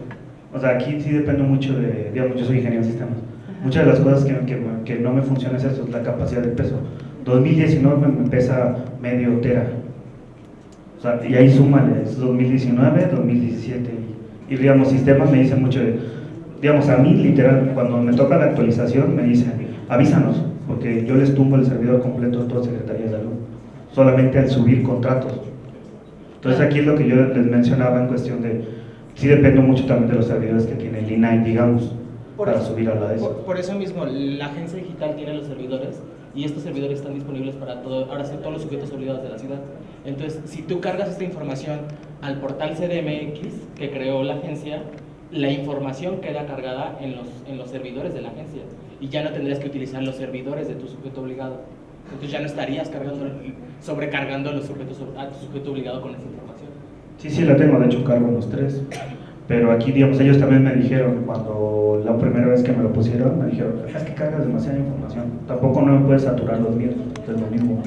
O sea, aquí sí dependo mucho de, digamos, yo soy ingeniero de sistemas. Muchas de las cosas que no me funciona es eso, es la capacidad de peso. 2019 me pesa medio tera. O sea, y ahí súmale, es 2019, 2017. Y digamos, sistemas me dicen mucho de, digamos, a mí literal, cuando me toca la actualización me dicen, avísanos, porque yo les tumbo el servidor completo a todas las secretarías de salud, solamente al subir contratos. Entonces aquí es lo que yo les mencionaba en cuestión de, sí dependo mucho también de los servidores que tiene el INAI, digamos, para subir a la ESO. Por eso mismo, la agencia digital tiene los servidores y estos servidores están disponibles para ahora sí, todos los sujetos obligados de la ciudad. Entonces, si tú cargas esta información al portal CDMX que creó la agencia, la información queda cargada en los servidores de la agencia y ya no tendrías que utilizar los servidores de tu sujeto obligado. Entonces ya no estarías sobrecargando a tu sujeto obligado con esa información. Sí, la tengo, de hecho cargo en los tres. Pero aquí, digamos, ellos también me dijeron, cuando la primera vez que me lo pusieron, me dijeron, es que cargas demasiada información, tampoco no me puedes saturar los míos, es lo mismo.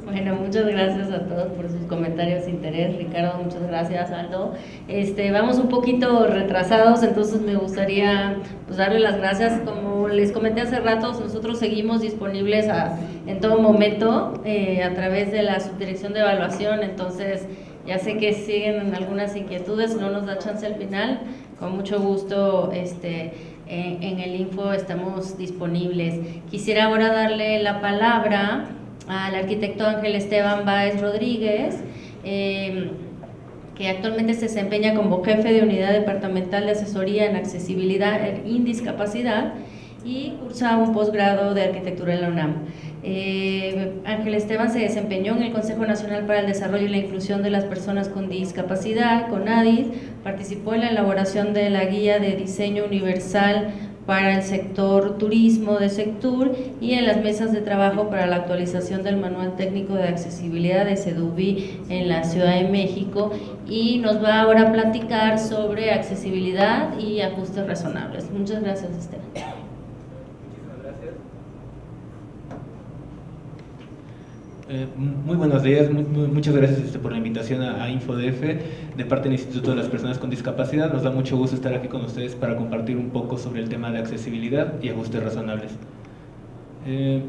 Bueno, muchas gracias a todos por sus comentarios de interés. Ricardo, muchas gracias. Aldo. Vamos un poquito retrasados, entonces me gustaría pues, darle las gracias. Como les comenté hace rato, nosotros seguimos disponibles en todo momento a través de la Subdirección de Evaluación, entonces ya sé que siguen algunas inquietudes, no nos da chance al final, con mucho gusto en el info estamos disponibles. Quisiera ahora darle la palabra al arquitecto Ángel Esteban Báez Rodríguez, que actualmente se desempeña como jefe de unidad departamental de asesoría en accesibilidad e indiscapacidad y cursa un posgrado de arquitectura en la UNAM. Ángel Esteban se desempeñó en el Consejo Nacional para el Desarrollo y la Inclusión de las Personas con Discapacidad, CONADIS, participó en la elaboración de la Guía de Diseño Universal para el sector turismo de Sectur y en las mesas de trabajo para la actualización del Manual Técnico de Accesibilidad de CEDUBI en la Ciudad de México, y nos va ahora a platicar sobre accesibilidad y ajustes razonables. Muchas gracias, Esteban. Muy buenos días, muchas gracias por la invitación a InfoDF de parte del Instituto de las Personas con Discapacidad. Nos da mucho gusto estar aquí con ustedes para compartir un poco sobre el tema de accesibilidad y ajustes razonables. El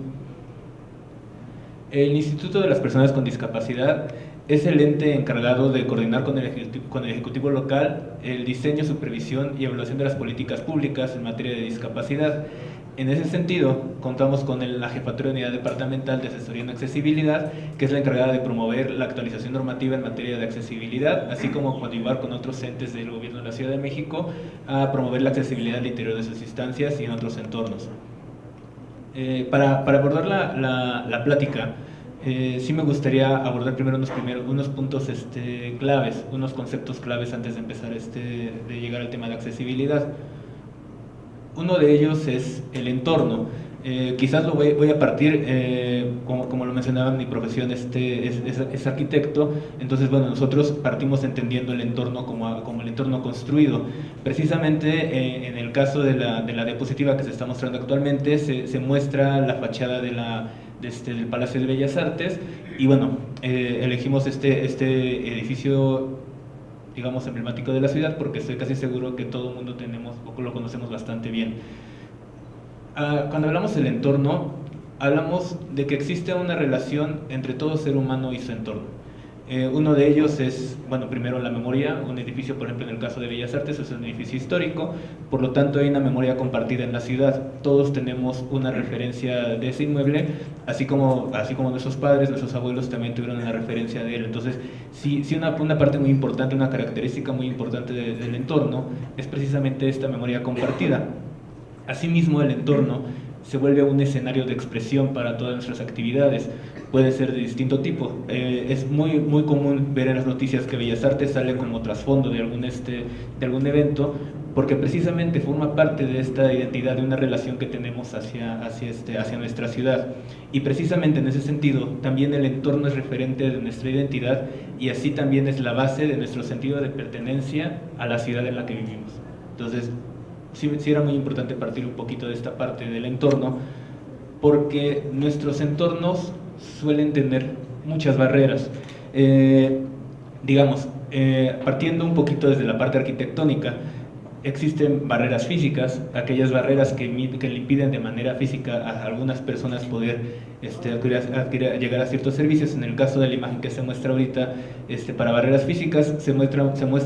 Instituto de las Personas con Discapacidad es el ente encargado de coordinar con el Ejecutivo local el diseño, supervisión y evaluación de las políticas públicas en materia de discapacidad. En ese sentido, contamos con la Jefatura de Unidad Departamental de Asesoría en Accesibilidad, que es la encargada de promover la actualización normativa en materia de accesibilidad, así como coadyuvar con otros entes del Gobierno de la Ciudad de México a promover la accesibilidad al interior de sus instancias y en otros entornos. Para abordar la plática, sí me gustaría abordar primero unos puntos claves, unos conceptos claves antes de empezar de llegar al tema de accesibilidad. Uno de ellos es el entorno. Quizás lo voy a partir, como lo mencionaba, mi profesión es arquitecto, entonces bueno, nosotros partimos entendiendo el entorno como el entorno construido. Precisamente en el caso de la diapositiva que se está mostrando actualmente, se muestra la fachada del Palacio de Bellas Artes, y bueno, elegimos este edificio, digamos, emblemático de la ciudad, porque estoy casi seguro que todo el mundo tenemos o lo conocemos bastante bien. Cuando hablamos del entorno, hablamos de que existe una relación entre todo ser humano y su entorno. Uno de ellos es, bueno, primero la memoria. Un edificio, por ejemplo, en el caso de Bellas Artes, es un edificio histórico, por lo tanto hay una memoria compartida en la ciudad. Todos tenemos una referencia de ese inmueble, así como nuestros padres, nuestros abuelos también tuvieron una referencia de él. Entonces, sí, una parte muy importante, una característica muy importante del entorno es precisamente esta memoria compartida. Asimismo, el entorno se vuelve un escenario de expresión para todas nuestras actividades. Puede ser de distinto tipo. Es muy común ver en las noticias que Bellas Artes sale como trasfondo de algún evento, porque precisamente forma parte de esta identidad, de una relación que tenemos hacia nuestra ciudad. Y precisamente en ese sentido, también el entorno es referente de nuestra identidad, y así también es la base de nuestro sentido de pertenencia a la ciudad en la que vivimos. Entonces, sí era muy importante partir un poquito de esta parte del entorno, porque nuestros entornos suelen tener muchas barreras. Digamos, partiendo un poquito desde la parte arquitectónica, existen barreras físicas, aquellas barreras que le impiden de manera física a algunas personas poder llegar a ciertos servicios. En el caso de la imagen que se muestra ahorita, para barreras físicas se muestra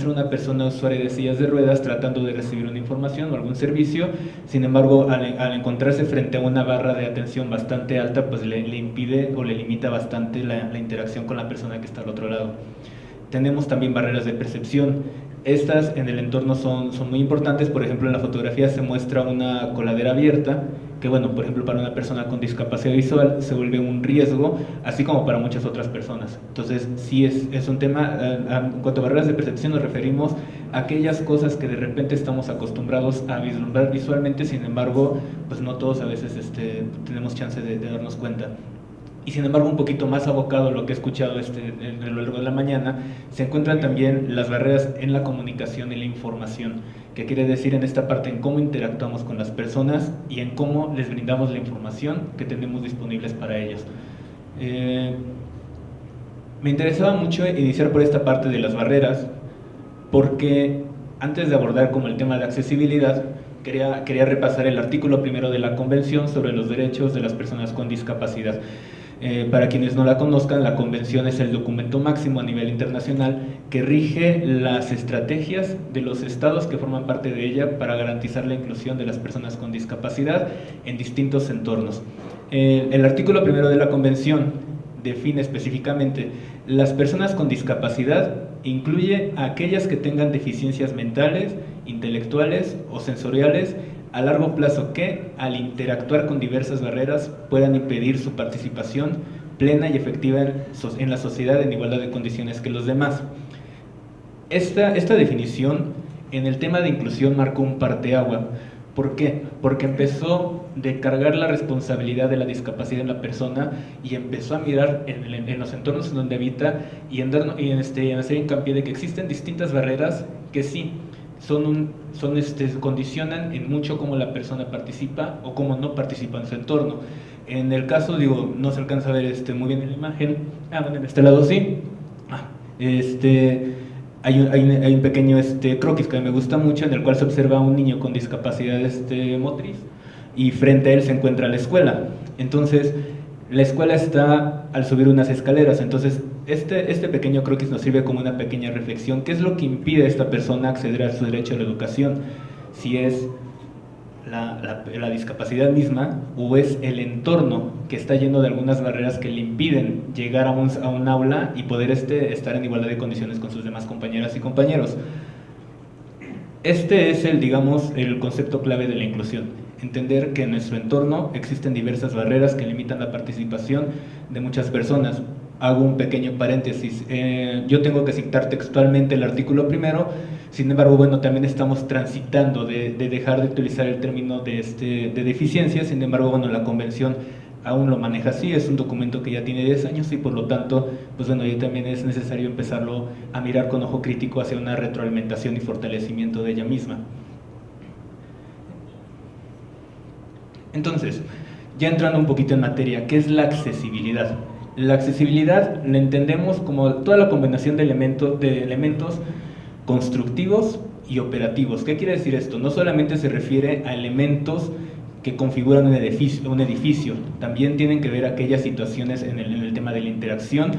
una persona usuaria de sillas de ruedas tratando de recibir una información o algún servicio. Sin embargo, al encontrarse frente a una barra de atención bastante alta, pues le impide o le limita bastante la interacción con la persona que está al otro lado. Tenemos también barreras de percepción. Estas en el entorno son muy importantes. Por ejemplo, en la fotografía se muestra una coladera abierta, que bueno, por ejemplo, para una persona con discapacidad visual se vuelve un riesgo, así como para muchas otras personas. Entonces, sí es un tema. En cuanto a barreras de percepción, nos referimos a aquellas cosas que de repente estamos acostumbrados a vislumbrar visualmente, sin embargo, pues no todos a veces tenemos chance de darnos cuenta. Y sin embargo, un poquito más abocado a lo que he escuchado a lo largo de la mañana, se encuentran también las barreras en la comunicación y la información, que quiere decir en esta parte en cómo interactuamos con las personas y en cómo les brindamos la información que tenemos disponibles para ellos. Me interesaba mucho iniciar por esta parte de las barreras, porque antes de abordar como el tema de accesibilidad, quería repasar el artículo 1 de la Convención sobre los Derechos de las Personas con Discapacidad. Para quienes no la conozcan, la Convención es el documento máximo a nivel internacional que rige las estrategias de los estados que forman parte de ella para garantizar la inclusión de las personas con discapacidad en distintos entornos. El artículo 1 de la Convención define específicamente las personas con discapacidad, incluye a aquellas que tengan deficiencias mentales, intelectuales o sensoriales a largo plazo que, al interactuar con diversas barreras, puedan impedir su participación plena y efectiva en la sociedad en igualdad de condiciones que los demás. Esta definición en el tema de inclusión marcó un parteaguas. ¿Por qué? Porque empezó de cargar la responsabilidad de la discapacidad en la persona y empezó a mirar en los entornos en donde habita y en hacer hincapié de que existen distintas barreras que sí condicionan en mucho cómo la persona participa o cómo no participa en su entorno. En el caso, no se alcanza a ver muy bien en la imagen. Bueno, en este lado sí. Hay un pequeño croquis que me gusta mucho, en el cual se observa a un niño con discapacidad motriz y frente a él se encuentra la escuela. Entonces, la escuela está al subir unas escaleras. Entonces, este pequeño croquis nos sirve como una pequeña reflexión. ¿Qué es lo que impide a esta persona acceder a su derecho a la educación? Si es la discapacidad misma o es el entorno que está lleno de algunas barreras que le impiden llegar a un aula y poder estar en igualdad de condiciones con sus demás compañeras y compañeros. Este es el concepto clave de la inclusión. Entender que en nuestro entorno existen diversas barreras que limitan la participación de muchas personas. Hago un pequeño paréntesis. Yo tengo que citar textualmente el artículo 1, sin embargo, bueno, también estamos transitando de dejar de utilizar el término de deficiencia. Sin embargo, bueno, la Convención aún lo maneja así, es un documento que ya tiene 10 años y por lo tanto, pues bueno, ya también es necesario empezarlo a mirar con ojo crítico hacia una retroalimentación y fortalecimiento de ella misma. Entonces, ya entrando un poquito en materia, ¿qué es la accesibilidad? La accesibilidad la entendemos como toda la combinación de elementos constructivos y operativos. ¿Qué quiere decir esto? No solamente se refiere a elementos que configuran un edificio, también tienen que ver aquellas situaciones en el tema de la interacción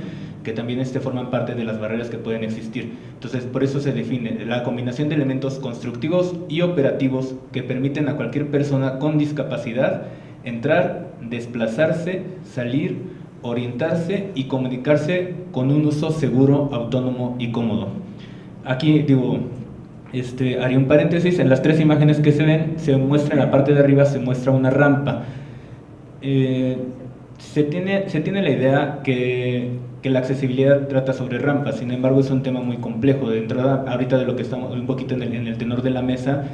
que también forman parte de las barreras que pueden existir. Entonces, por eso se define la combinación de elementos constructivos y operativos que permiten a cualquier persona con discapacidad entrar, desplazarse, salir, orientarse y comunicarse con un uso seguro, autónomo y cómodo. Aquí haría un paréntesis. En las 3 imágenes que se ven, se muestra en la parte de arriba, se muestra una rampa. Se tiene la idea que la accesibilidad trata sobre rampas, sin embargo es un tema muy complejo. De entrada, ahorita de lo que estamos un poquito en el tenor de la mesa,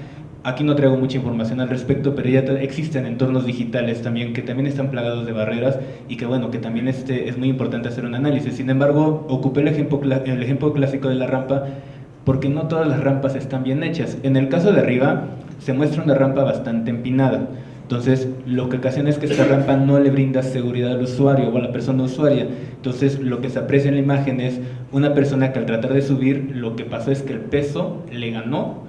aquí no traigo mucha información al respecto, pero ya existen entornos digitales también que también están plagados de barreras y que bueno, que también es muy importante hacer un análisis. Sin embargo, ocupé el ejemplo clásico de la rampa porque no todas las rampas están bien hechas. En el caso de arriba se muestra una rampa bastante empinada. Entonces, lo que ocasiona es que esta rampa no le brinda seguridad al usuario o a la persona usuaria. Entonces, lo que se aprecia en la imagen es una persona que al tratar de subir, lo que pasó es que el peso le ganó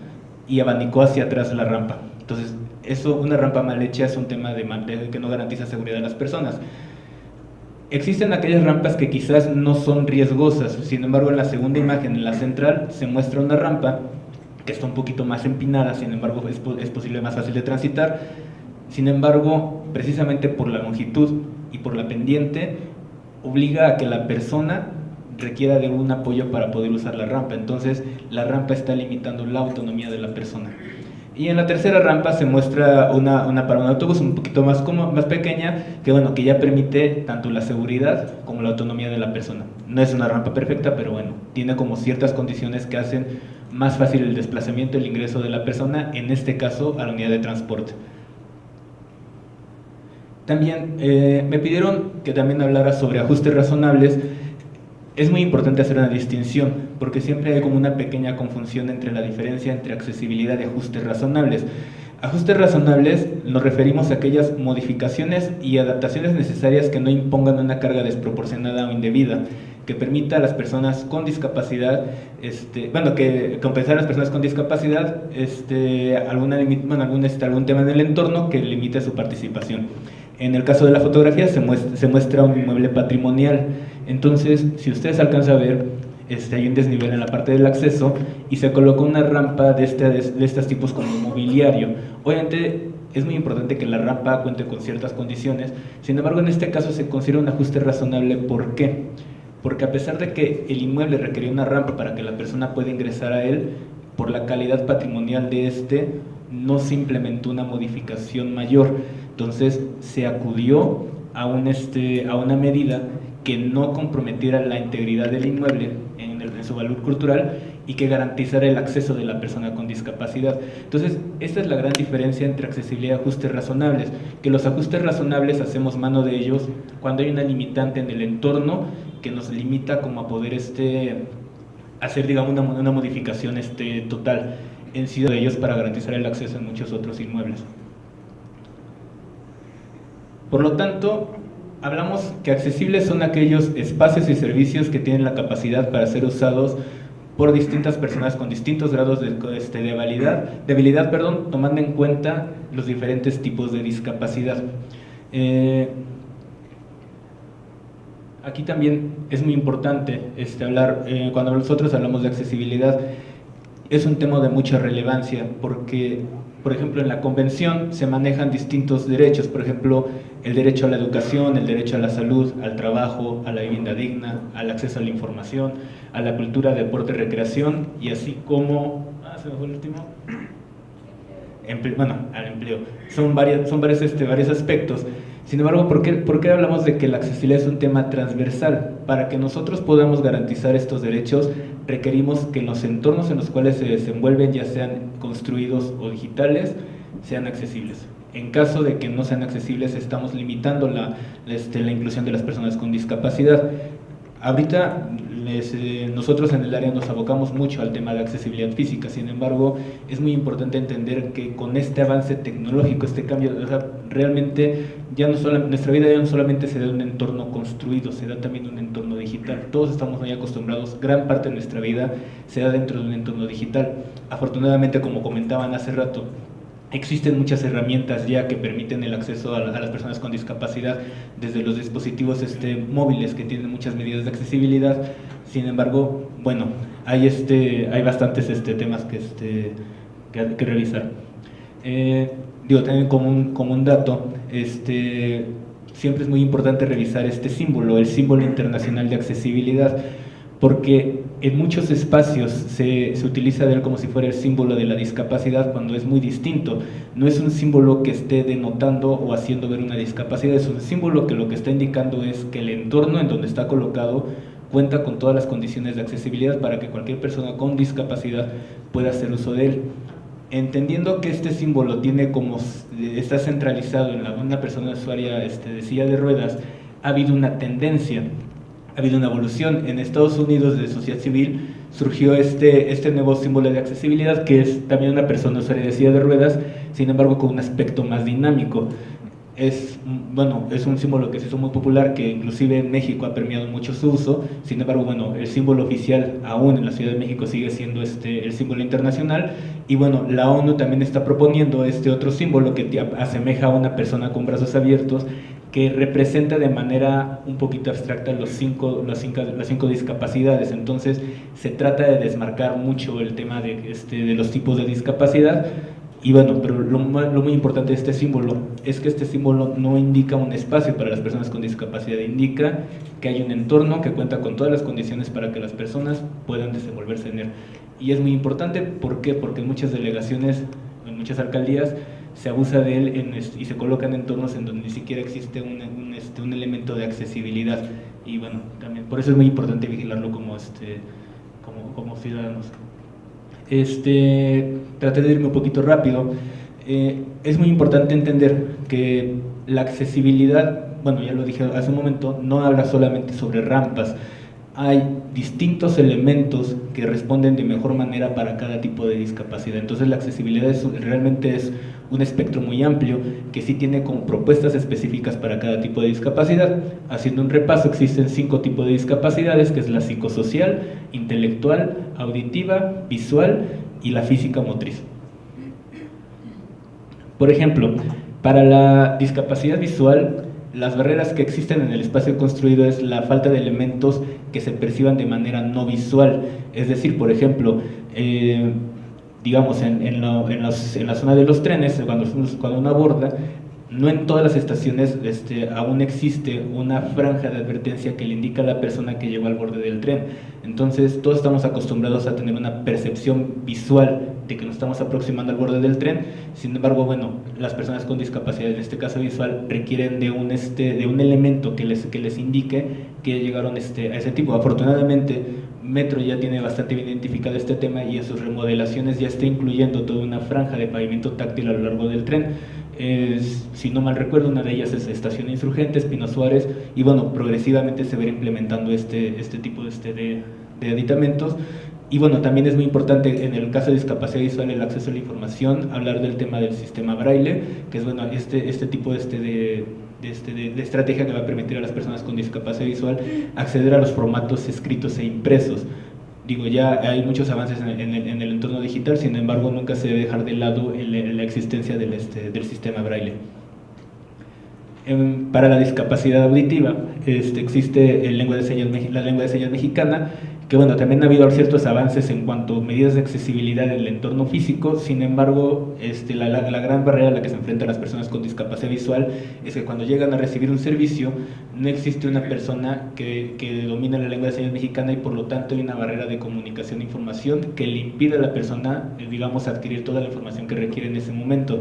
y abanicó hacia atrás la rampa. Entonces, eso, una rampa mal hecha es un tema de que no garantiza seguridad a las personas. Existen aquellas rampas que quizás no son riesgosas, sin embargo, en la segunda imagen, en la central, se muestra una rampa que está un poquito más empinada, sin embargo, es posible más fácil de transitar. Sin embargo, precisamente por la longitud y por la pendiente, obliga a que la persona requiera de un apoyo para poder usar la rampa. Entonces, la rampa está limitando la autonomía de la persona. Y en la tercera rampa se muestra una para un autobús un poquito más pequeña, que bueno, que ya permite tanto la seguridad como la autonomía de la persona. No es una rampa perfecta, pero bueno, tiene como ciertas condiciones que hacen más fácil el desplazamiento, el ingreso de la persona, en este caso a la unidad de transporte. También me pidieron que también hablara sobre ajustes razonables. Es muy importante hacer una distinción, porque siempre hay como una pequeña confusión entre la diferencia entre accesibilidad y ajustes razonables. Ajustes razonables nos referimos a aquellas modificaciones y adaptaciones necesarias que no impongan una carga desproporcionada o indebida, que permita a las personas con discapacidad, que compensar a las personas con discapacidad algún tema en el entorno que limite su participación. En el caso de la fotografía se muestra un inmueble patrimonial. Entonces, si ustedes alcanzan a ver, hay un desnivel en la parte del acceso y se coloca una rampa de estos tipos como mobiliario. Obviamente es muy importante que la rampa cuente con ciertas condiciones, sin embargo en este caso se considera un ajuste razonable. ¿Por qué? Porque a pesar de que el inmueble requería una rampa para que la persona pueda ingresar a él, por la calidad patrimonial de no se implementó una modificación mayor. Entonces se acudió a una medida que no comprometiera la integridad del inmueble en su valor cultural y que garantizara el acceso de la persona con discapacidad. Entonces, esta es la gran diferencia entre accesibilidad y ajustes razonables, que los ajustes razonables hacemos mano de ellos cuando hay una limitante en el entorno que nos limita como a poder hacer, digamos, una modificación total en sí de ellos para garantizar el acceso en muchos otros inmuebles. Por lo tanto, hablamos que accesibles son aquellos espacios y servicios que tienen la capacidad para ser usados por distintas personas con distintos grados de debilidad, tomando en cuenta los diferentes tipos de discapacidad. Aquí también es muy importante hablar, cuando nosotros hablamos de accesibilidad, es un tema de mucha relevancia porque, por ejemplo, en la convención se manejan distintos derechos, por ejemplo, el derecho a la educación, el derecho a la salud, al trabajo, a la vivienda digna, al acceso a la información, a la cultura, deporte, recreación, y así como, ¿se me fue el último? Al empleo. Son varios aspectos. Sin embargo, ¿por qué hablamos de que la accesibilidad es un tema transversal? Para que nosotros podamos garantizar estos derechos, requerimos que los entornos en los cuales se desenvuelven, ya sean construidos o digitales, sean accesibles. En caso de que no sean accesibles, estamos limitando la inclusión de las personas con discapacidad. Ahorita nosotros en el área nos abocamos mucho al tema de accesibilidad física, sin embargo es muy importante entender que con este avance tecnológico, este cambio, realmente nuestra vida ya no solamente se da en un entorno construido, se da también en un entorno digital. Todos estamos muy acostumbrados, gran parte de nuestra vida se da dentro de un entorno digital. Afortunadamente, como comentaban hace rato, existen muchas herramientas ya que permiten el acceso a las personas con discapacidad, desde los dispositivos móviles que tienen muchas medidas de accesibilidad. Sin embargo, bueno, hay bastantes temas que revisar. También como un dato, siempre es muy importante revisar el símbolo internacional de accesibilidad, porque en muchos espacios se utiliza de él como si fuera el símbolo de la discapacidad, cuando es muy distinto. No es un símbolo que esté denotando o haciendo ver una discapacidad, es un símbolo que lo que está indicando es que el entorno en donde está colocado cuenta con todas las condiciones de accesibilidad para que cualquier persona con discapacidad pueda hacer uso de él. Entendiendo que este símbolo está centralizado en una persona usuaria de silla de ruedas, ha habido una tendencia ha habido una evolución. En Estados Unidos, de sociedad civil, surgió este nuevo símbolo de accesibilidad, que es también una persona usuaria de silla de ruedas, sin embargo con un aspecto más dinámico. Es un símbolo que se hizo muy popular, que inclusive en México ha permeado mucho su uso. Sin embargo, bueno, el símbolo oficial aún en la Ciudad de México sigue siendo el símbolo internacional. Y bueno, la ONU también está proponiendo este otro símbolo que asemeja a una persona con brazos abiertos, que representa de manera un poquito abstracta las cinco discapacidades. Entonces se trata de desmarcar mucho el tema de los tipos de discapacidad. Y bueno, pero lo muy importante de este símbolo es que este símbolo no indica un espacio para las personas con discapacidad, indica que hay un entorno que cuenta con todas las condiciones para que las personas puedan desenvolverse en él. Y es muy importante, ¿por qué? Porque en muchas delegaciones, en muchas alcaldías, se abusa de él y se colocan entornos en donde ni siquiera existe un elemento de accesibilidad. Y bueno, también por eso es muy importante vigilarlo como ciudadanos. Traté de irme un poquito rápido. Es muy importante entender que la accesibilidad, bueno, ya lo dije hace un momento, no habla solamente sobre rampas. Hay distintos elementos que responden de mejor manera para cada tipo de discapacidad. Entonces la accesibilidad realmente es un espectro muy amplio que sí tiene como propuestas específicas para cada tipo de discapacidad. Haciendo un repaso, existen 5 tipos de discapacidades, que es la psicosocial, intelectual, auditiva, visual y la física motriz. Por ejemplo, para la discapacidad visual, las barreras que existen en el espacio construido es la falta de elementos que se perciban de manera no visual. Es decir, por ejemplo, digamos en la zona de los trenes, cuando uno aborda, no en todas las estaciones aún existe una franja de advertencia que le indica a la persona que llegó al borde del tren. Entonces todos estamos acostumbrados a tener una percepción visual de que nos estamos aproximando al borde del tren. Sin embargo, bueno, las personas con discapacidad, en este caso visual, requieren de un elemento que les indique que llegaron a ese tipo. Afortunadamente, Metro ya tiene bastante bien identificado este tema y en sus remodelaciones ya está incluyendo toda una franja de pavimento táctil a lo largo del tren. Si no mal recuerdo, una de ellas es Estación Insurgentes, Pino Suárez, y bueno, progresivamente se va a ir implementando este tipo de aditamentos. Y bueno, también es muy importante en el caso de discapacidad visual, el acceso a la información, hablar del tema del sistema braille, que es bueno, este tipo de estrategia que va a permitir a las personas con discapacidad visual acceder a los formatos escritos e impresos. Digo, ya hay muchos avances en el entorno digital, sin embargo nunca se debe dejar de lado la existencia del sistema braille. Para la discapacidad auditiva existe la lengua de señas mexicana, que bueno, también ha habido ciertos avances en cuanto a medidas de accesibilidad en el entorno físico. Sin embargo, la gran barrera a la que se enfrentan las personas con discapacidad visual es que cuando llegan a recibir un servicio no existe una persona que domine la lengua de señas mexicana, y por lo tanto hay una barrera de comunicación e información que le impide a la persona, digamos, adquirir toda la información que requiere en ese momento.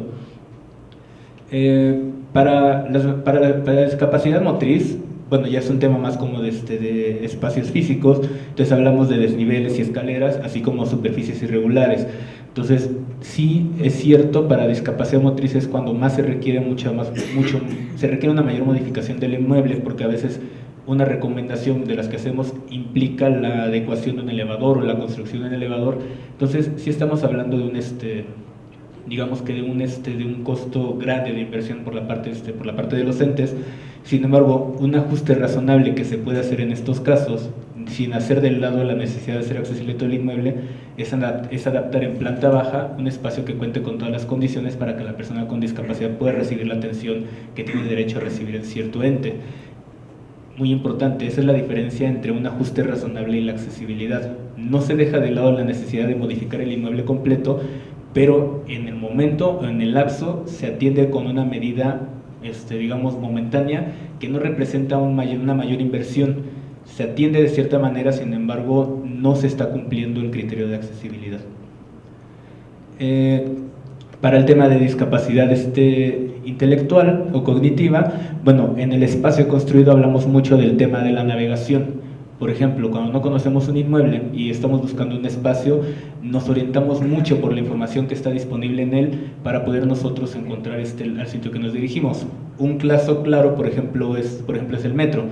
Para la discapacidad motriz, bueno, ya es un tema más como de espacios físicos. Entonces hablamos de desniveles y escaleras, así como superficies irregulares. Entonces sí es cierto, para discapacidad motriz es cuando más se requiere se requiere una mayor modificación del inmueble, porque a veces una recomendación de las que hacemos implica la adecuación de un elevador o la construcción de un elevador. Entonces sí estamos hablando de digamos que de un costo grande de inversión por la parte de los entes. Sin embargo, un ajuste razonable que se puede hacer en estos casos, sin hacer del lado la necesidad de ser accesible todo el inmueble, es adaptar en planta baja un espacio que cuente con todas las condiciones para que la persona con discapacidad pueda recibir la atención que tiene derecho a recibir en cierto ente. Muy importante, esa es la diferencia entre un ajuste razonable y la accesibilidad. No se deja de lado la necesidad de modificar el inmueble completo, pero en el momento o en el lapso se atiende con una medida digamos momentánea, que no representa una mayor inversión. Se atiende de cierta manera, sin embargo no se está cumpliendo el criterio de accesibilidad. Para el tema de discapacidad intelectual o cognitiva, bueno, en el espacio construido hablamos mucho del tema de la navegación. Por ejemplo, cuando no conocemos un inmueble y estamos buscando un espacio, nos orientamos mucho por la información que está disponible en él para poder nosotros encontrar al sitio que nos dirigimos. Un caso claro, por ejemplo, es el metro.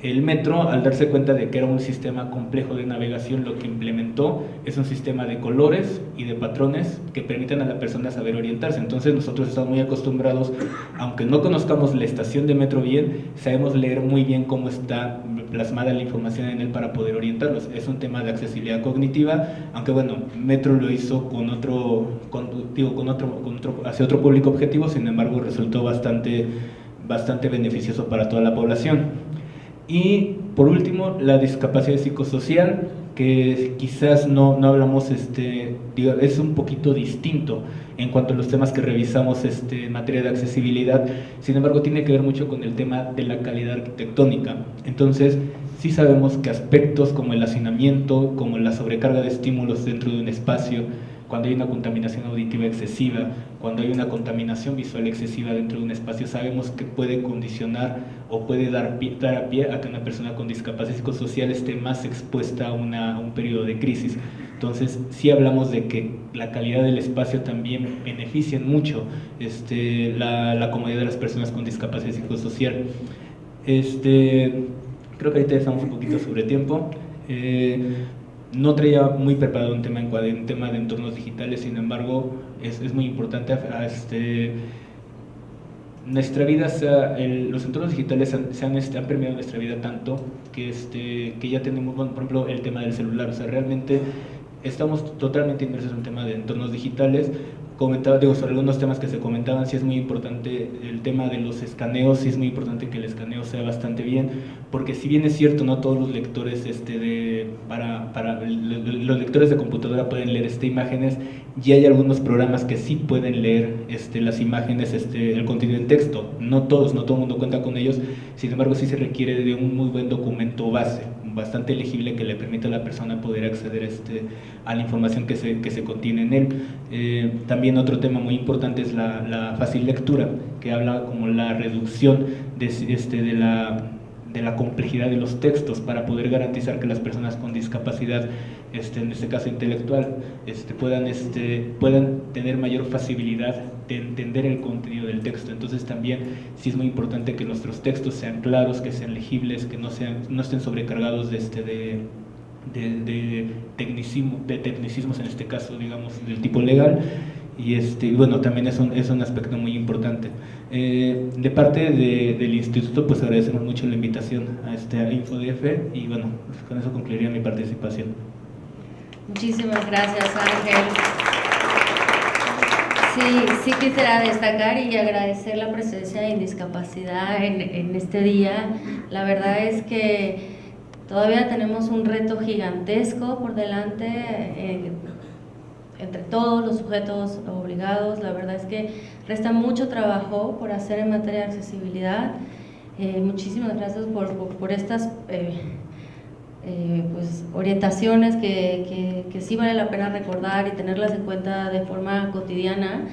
El metro, al darse cuenta de que era un sistema complejo de navegación, lo que implementó es un sistema de colores y de patrones que permiten a la persona saber orientarse. Entonces nosotros estamos muy acostumbrados, aunque no conozcamos la estación de metro bien, sabemos leer muy bien cómo está plasmada la información en él para poder orientarlos. Es un tema de accesibilidad cognitiva, aunque bueno, Metro lo hizo hacia otro público objetivo, sin embargo resultó bastante beneficioso para toda la población. Y por último, la discapacidad psicosocial, que quizás no hablamos, es un poquito distinto en cuanto a los temas que revisamos en materia de accesibilidad. Sin embargo, tiene que ver mucho con el tema de la calidad arquitectónica. Entonces, sí sabemos que aspectos como el hacinamiento, como la sobrecarga de estímulos dentro de un espacio, cuando hay una contaminación auditiva excesiva, cuando hay una contaminación visual excesiva dentro de un espacio, sabemos que puede condicionar o puede dar a pie a que una persona con discapacidad psicosocial esté más expuesta a un periodo de crisis. Entonces, sí hablamos de que la calidad del espacio también beneficia mucho la comodidad de las personas con discapacidad psicosocial. Creo que ahorita estamos un poquito sobre tiempo. No traía muy preparado un tema de entornos digitales, sin embargo, es muy importante. Nuestra vida, los entornos digitales han permeado nuestra vida tanto que ya tenemos, bueno, por ejemplo, el tema del celular. O sea, realmente estamos totalmente inmersos en el tema de entornos digitales. Sobre algunos temas que se comentaban, sí es muy importante el tema de los escaneos, sí es muy importante que el escaneo sea bastante bien, porque si bien es cierto, no todos los lectores los lectores de computadora pueden leer imágenes, y hay algunos programas que sí pueden leer las imágenes, el contenido en texto. No todo el mundo cuenta con ellos, sin embargo sí se requiere de un muy buen documento base, bastante legible, que le permita a la persona poder acceder a la información que se contiene en él. También otro tema muy importante es la fácil lectura, que habla como la reducción de la complejidad de los textos, para poder garantizar que las personas con discapacidad, en este caso intelectual, puedan tener mayor facilidad de entender el contenido del texto. Entonces también sí es muy importante que nuestros textos sean claros, que sean legibles, que no estén sobrecargados de tecnicismos, en este caso, digamos, del tipo legal. Y bueno, también es un aspecto muy importante. De parte del instituto, pues agradecemos mucho la invitación a InfoDF, y bueno, pues con eso concluiría mi participación. Muchísimas gracias, Ángel. Sí quisiera destacar y agradecer la presencia de Indiscapacidad en este día. La verdad es que todavía tenemos un reto gigantesco por delante entre todos los sujetos obligados. La verdad es que resta mucho trabajo por hacer en materia de accesibilidad. Muchísimas gracias por estas pues, orientaciones que sí vale la pena recordar y tenerlas en cuenta de forma cotidiana.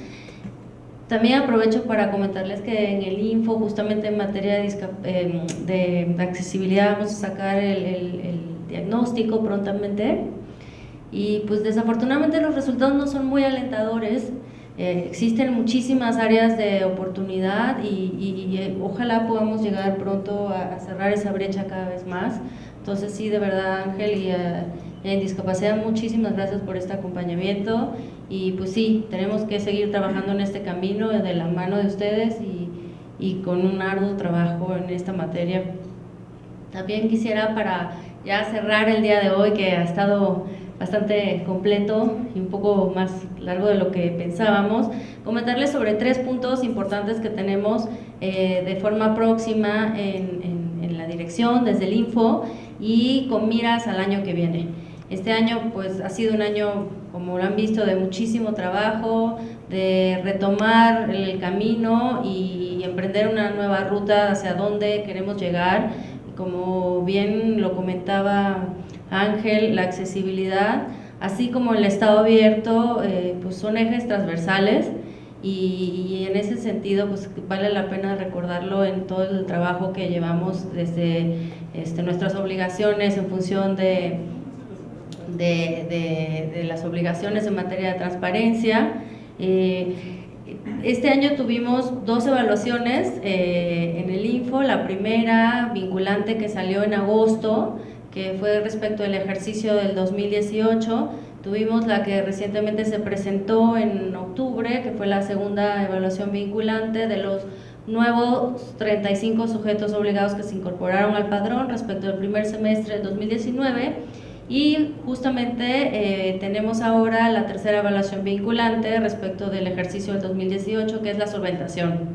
También aprovecho para comentarles que en el Info, justamente en materia de accesibilidad, vamos a sacar el diagnóstico prontamente, y pues desafortunadamente los resultados no son muy alentadores. Existen muchísimas áreas de oportunidad y ojalá podamos llegar pronto a cerrar esa brecha cada vez más. Entonces sí, de verdad, Ángel, y en Discapacidad, muchísimas gracias por este acompañamiento, y pues sí, tenemos que seguir trabajando en este camino de la mano de ustedes y con un arduo trabajo en esta materia. También quisiera, para ya cerrar el día de hoy, que ha estado bastante completo y un poco más largo de lo que pensábamos, comentarles sobre 3 puntos importantes que tenemos de forma próxima en la dirección, desde el Info, y con miras al año que viene. Este año pues ha sido un año, como lo han visto, de muchísimo trabajo, de retomar el camino y emprender una nueva ruta hacia dónde queremos llegar. Como bien lo comentaba Ángel, la accesibilidad, así como el estado abierto, pues son ejes transversales, y en ese sentido pues vale la pena recordarlo en todo el trabajo que llevamos desde nuestras obligaciones en función de las obligaciones en materia de transparencia. Este año tuvimos 2 evaluaciones en el Info. La primera, vinculante, que salió en agosto, que fue respecto al ejercicio del 2018. Tuvimos la que recientemente se presentó en octubre, que fue la segunda evaluación vinculante de los nuevos 35 sujetos obligados que se incorporaron al padrón respecto al primer semestre del 2019. Y justamente tenemos ahora la tercera evaluación vinculante respecto del ejercicio del 2018, que es la solventación.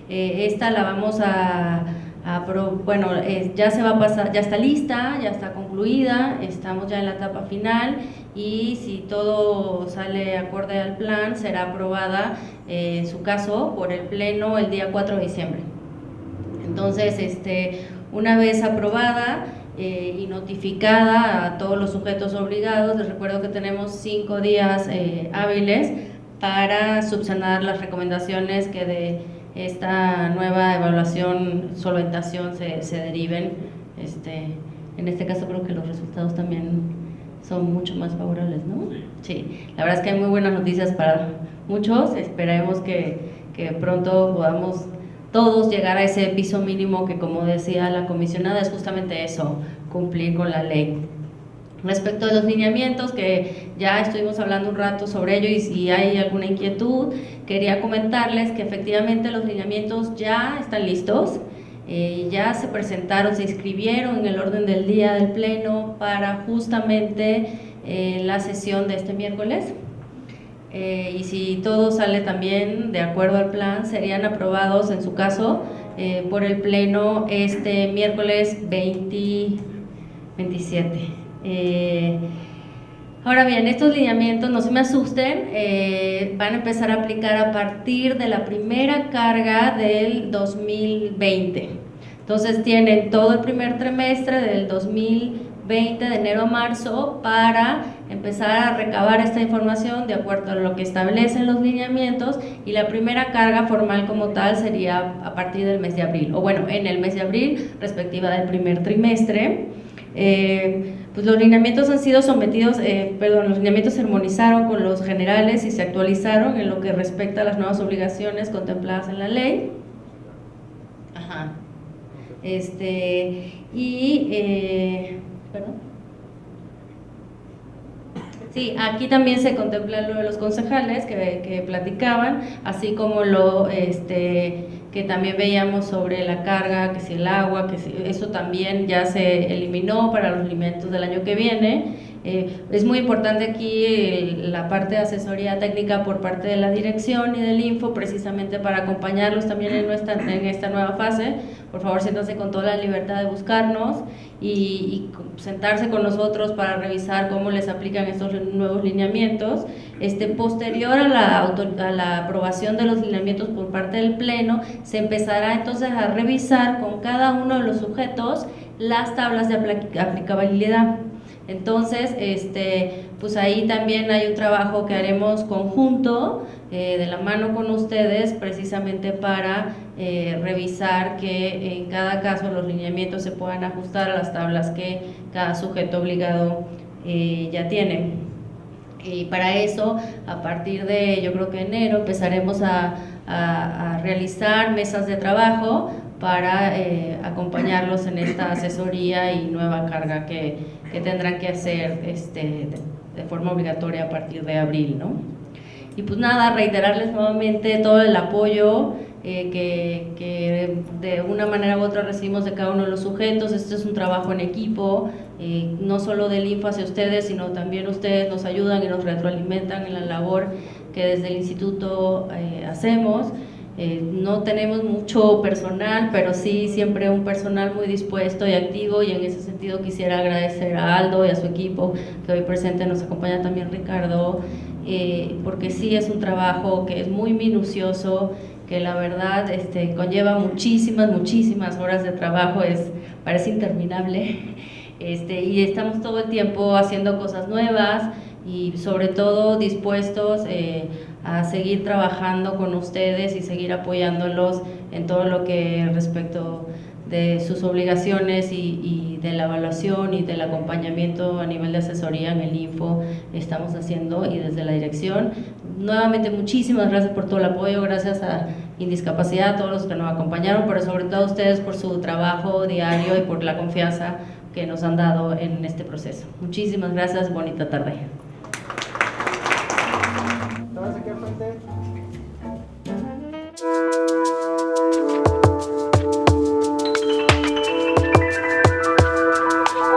Esta la vamos ya se va a pasar, ya está lista, ya está concluida, estamos ya en la etapa final y si todo sale acorde al plan, será aprobada su caso por el Pleno el día 4 de diciembre. Entonces, una vez aprobada y notificada a todos los sujetos obligados, les recuerdo que tenemos 5 días hábiles para subsanar las recomendaciones que de esta nueva evaluación, solventación se deriven. En este caso creo que los resultados también son mucho más favorables, ¿no? Sí, la verdad es que hay muy buenas noticias para muchos. Esperemos que pronto podamos todos llegar a ese piso mínimo que, como decía la comisionada, es justamente eso, cumplir con la ley. Respecto a los lineamientos, que ya estuvimos hablando un rato sobre ello y si hay alguna inquietud, quería comentarles que efectivamente los lineamientos ya están listos, ya se presentaron, se inscribieron en el orden del día del Pleno para justamente la sesión de este miércoles. Y si todo sale también de acuerdo al plan, serían aprobados en su caso por el Pleno este miércoles 27. Ahora bien, estos lineamientos, no se me asusten, van a empezar a aplicar a partir de la primera carga del 2020. Entonces tienen todo el primer trimestre del 2020, de enero a marzo, para empezar a recabar esta información de acuerdo a lo que establecen los lineamientos, y la primera carga formal como tal sería a partir del mes de abril, o bueno, en el mes de abril respectiva del primer trimestre. Pues los lineamientos han sido sometidos, los lineamientos se armonizaron con los generales y se actualizaron en lo que respecta a las nuevas obligaciones contempladas en la ley. Ajá. ¿Perdón? Sí, aquí también se contempla lo de los concejales que platicaban, así como lo que también veíamos sobre la carga, que si el agua, que si eso también ya se eliminó para los lineamientos del año que viene. Es muy importante aquí la parte de asesoría técnica por parte de la dirección y del Info, precisamente para acompañarlos también en esta nueva fase. Por favor, siéntanse con toda la libertad de buscarnos y sentarse con nosotros para revisar cómo les aplican estos nuevos lineamientos. Posterior a la aprobación de los lineamientos por parte del Pleno, se empezará entonces a revisar con cada uno de los sujetos las tablas de aplicabilidad. Entonces, pues ahí también hay un trabajo que haremos conjunto, de la mano con ustedes, precisamente para revisar que en cada caso los lineamientos se puedan ajustar a las tablas que cada sujeto obligado ya tiene. Y para eso, a partir de, yo creo que enero, empezaremos a realizar mesas de trabajo para acompañarlos en esta asesoría y nueva carga que tendrán que hacer de forma obligatoria a partir de abril, ¿no? Y pues nada, reiterarles nuevamente todo el apoyo que de una manera u otra recibimos de cada uno de los sujetos. Esto es un trabajo en equipo, no solo del Info hacia ustedes, sino también ustedes nos ayudan y nos retroalimentan en la labor que desde el instituto hacemos. No tenemos mucho personal, pero sí siempre un personal muy dispuesto y activo, y en ese sentido quisiera agradecer a Aldo y a su equipo que hoy presente, nos acompaña también Ricardo, porque sí es un trabajo que es muy minucioso, que la verdad conlleva muchísimas horas de trabajo, parece interminable, y estamos todo el tiempo haciendo cosas nuevas y sobre todo dispuestos a seguir trabajando con ustedes y seguir apoyándolos en todo lo que respecto de sus obligaciones y de la evaluación y del acompañamiento a nivel de asesoría en el Info estamos haciendo, y desde la dirección. Nuevamente, muchísimas gracias por todo el apoyo, gracias a Indiscapacidad, a todos los que nos acompañaron, pero sobre todo a ustedes por su trabajo diario y por la confianza que nos han dado en este proceso. Muchísimas gracias, bonita tarde.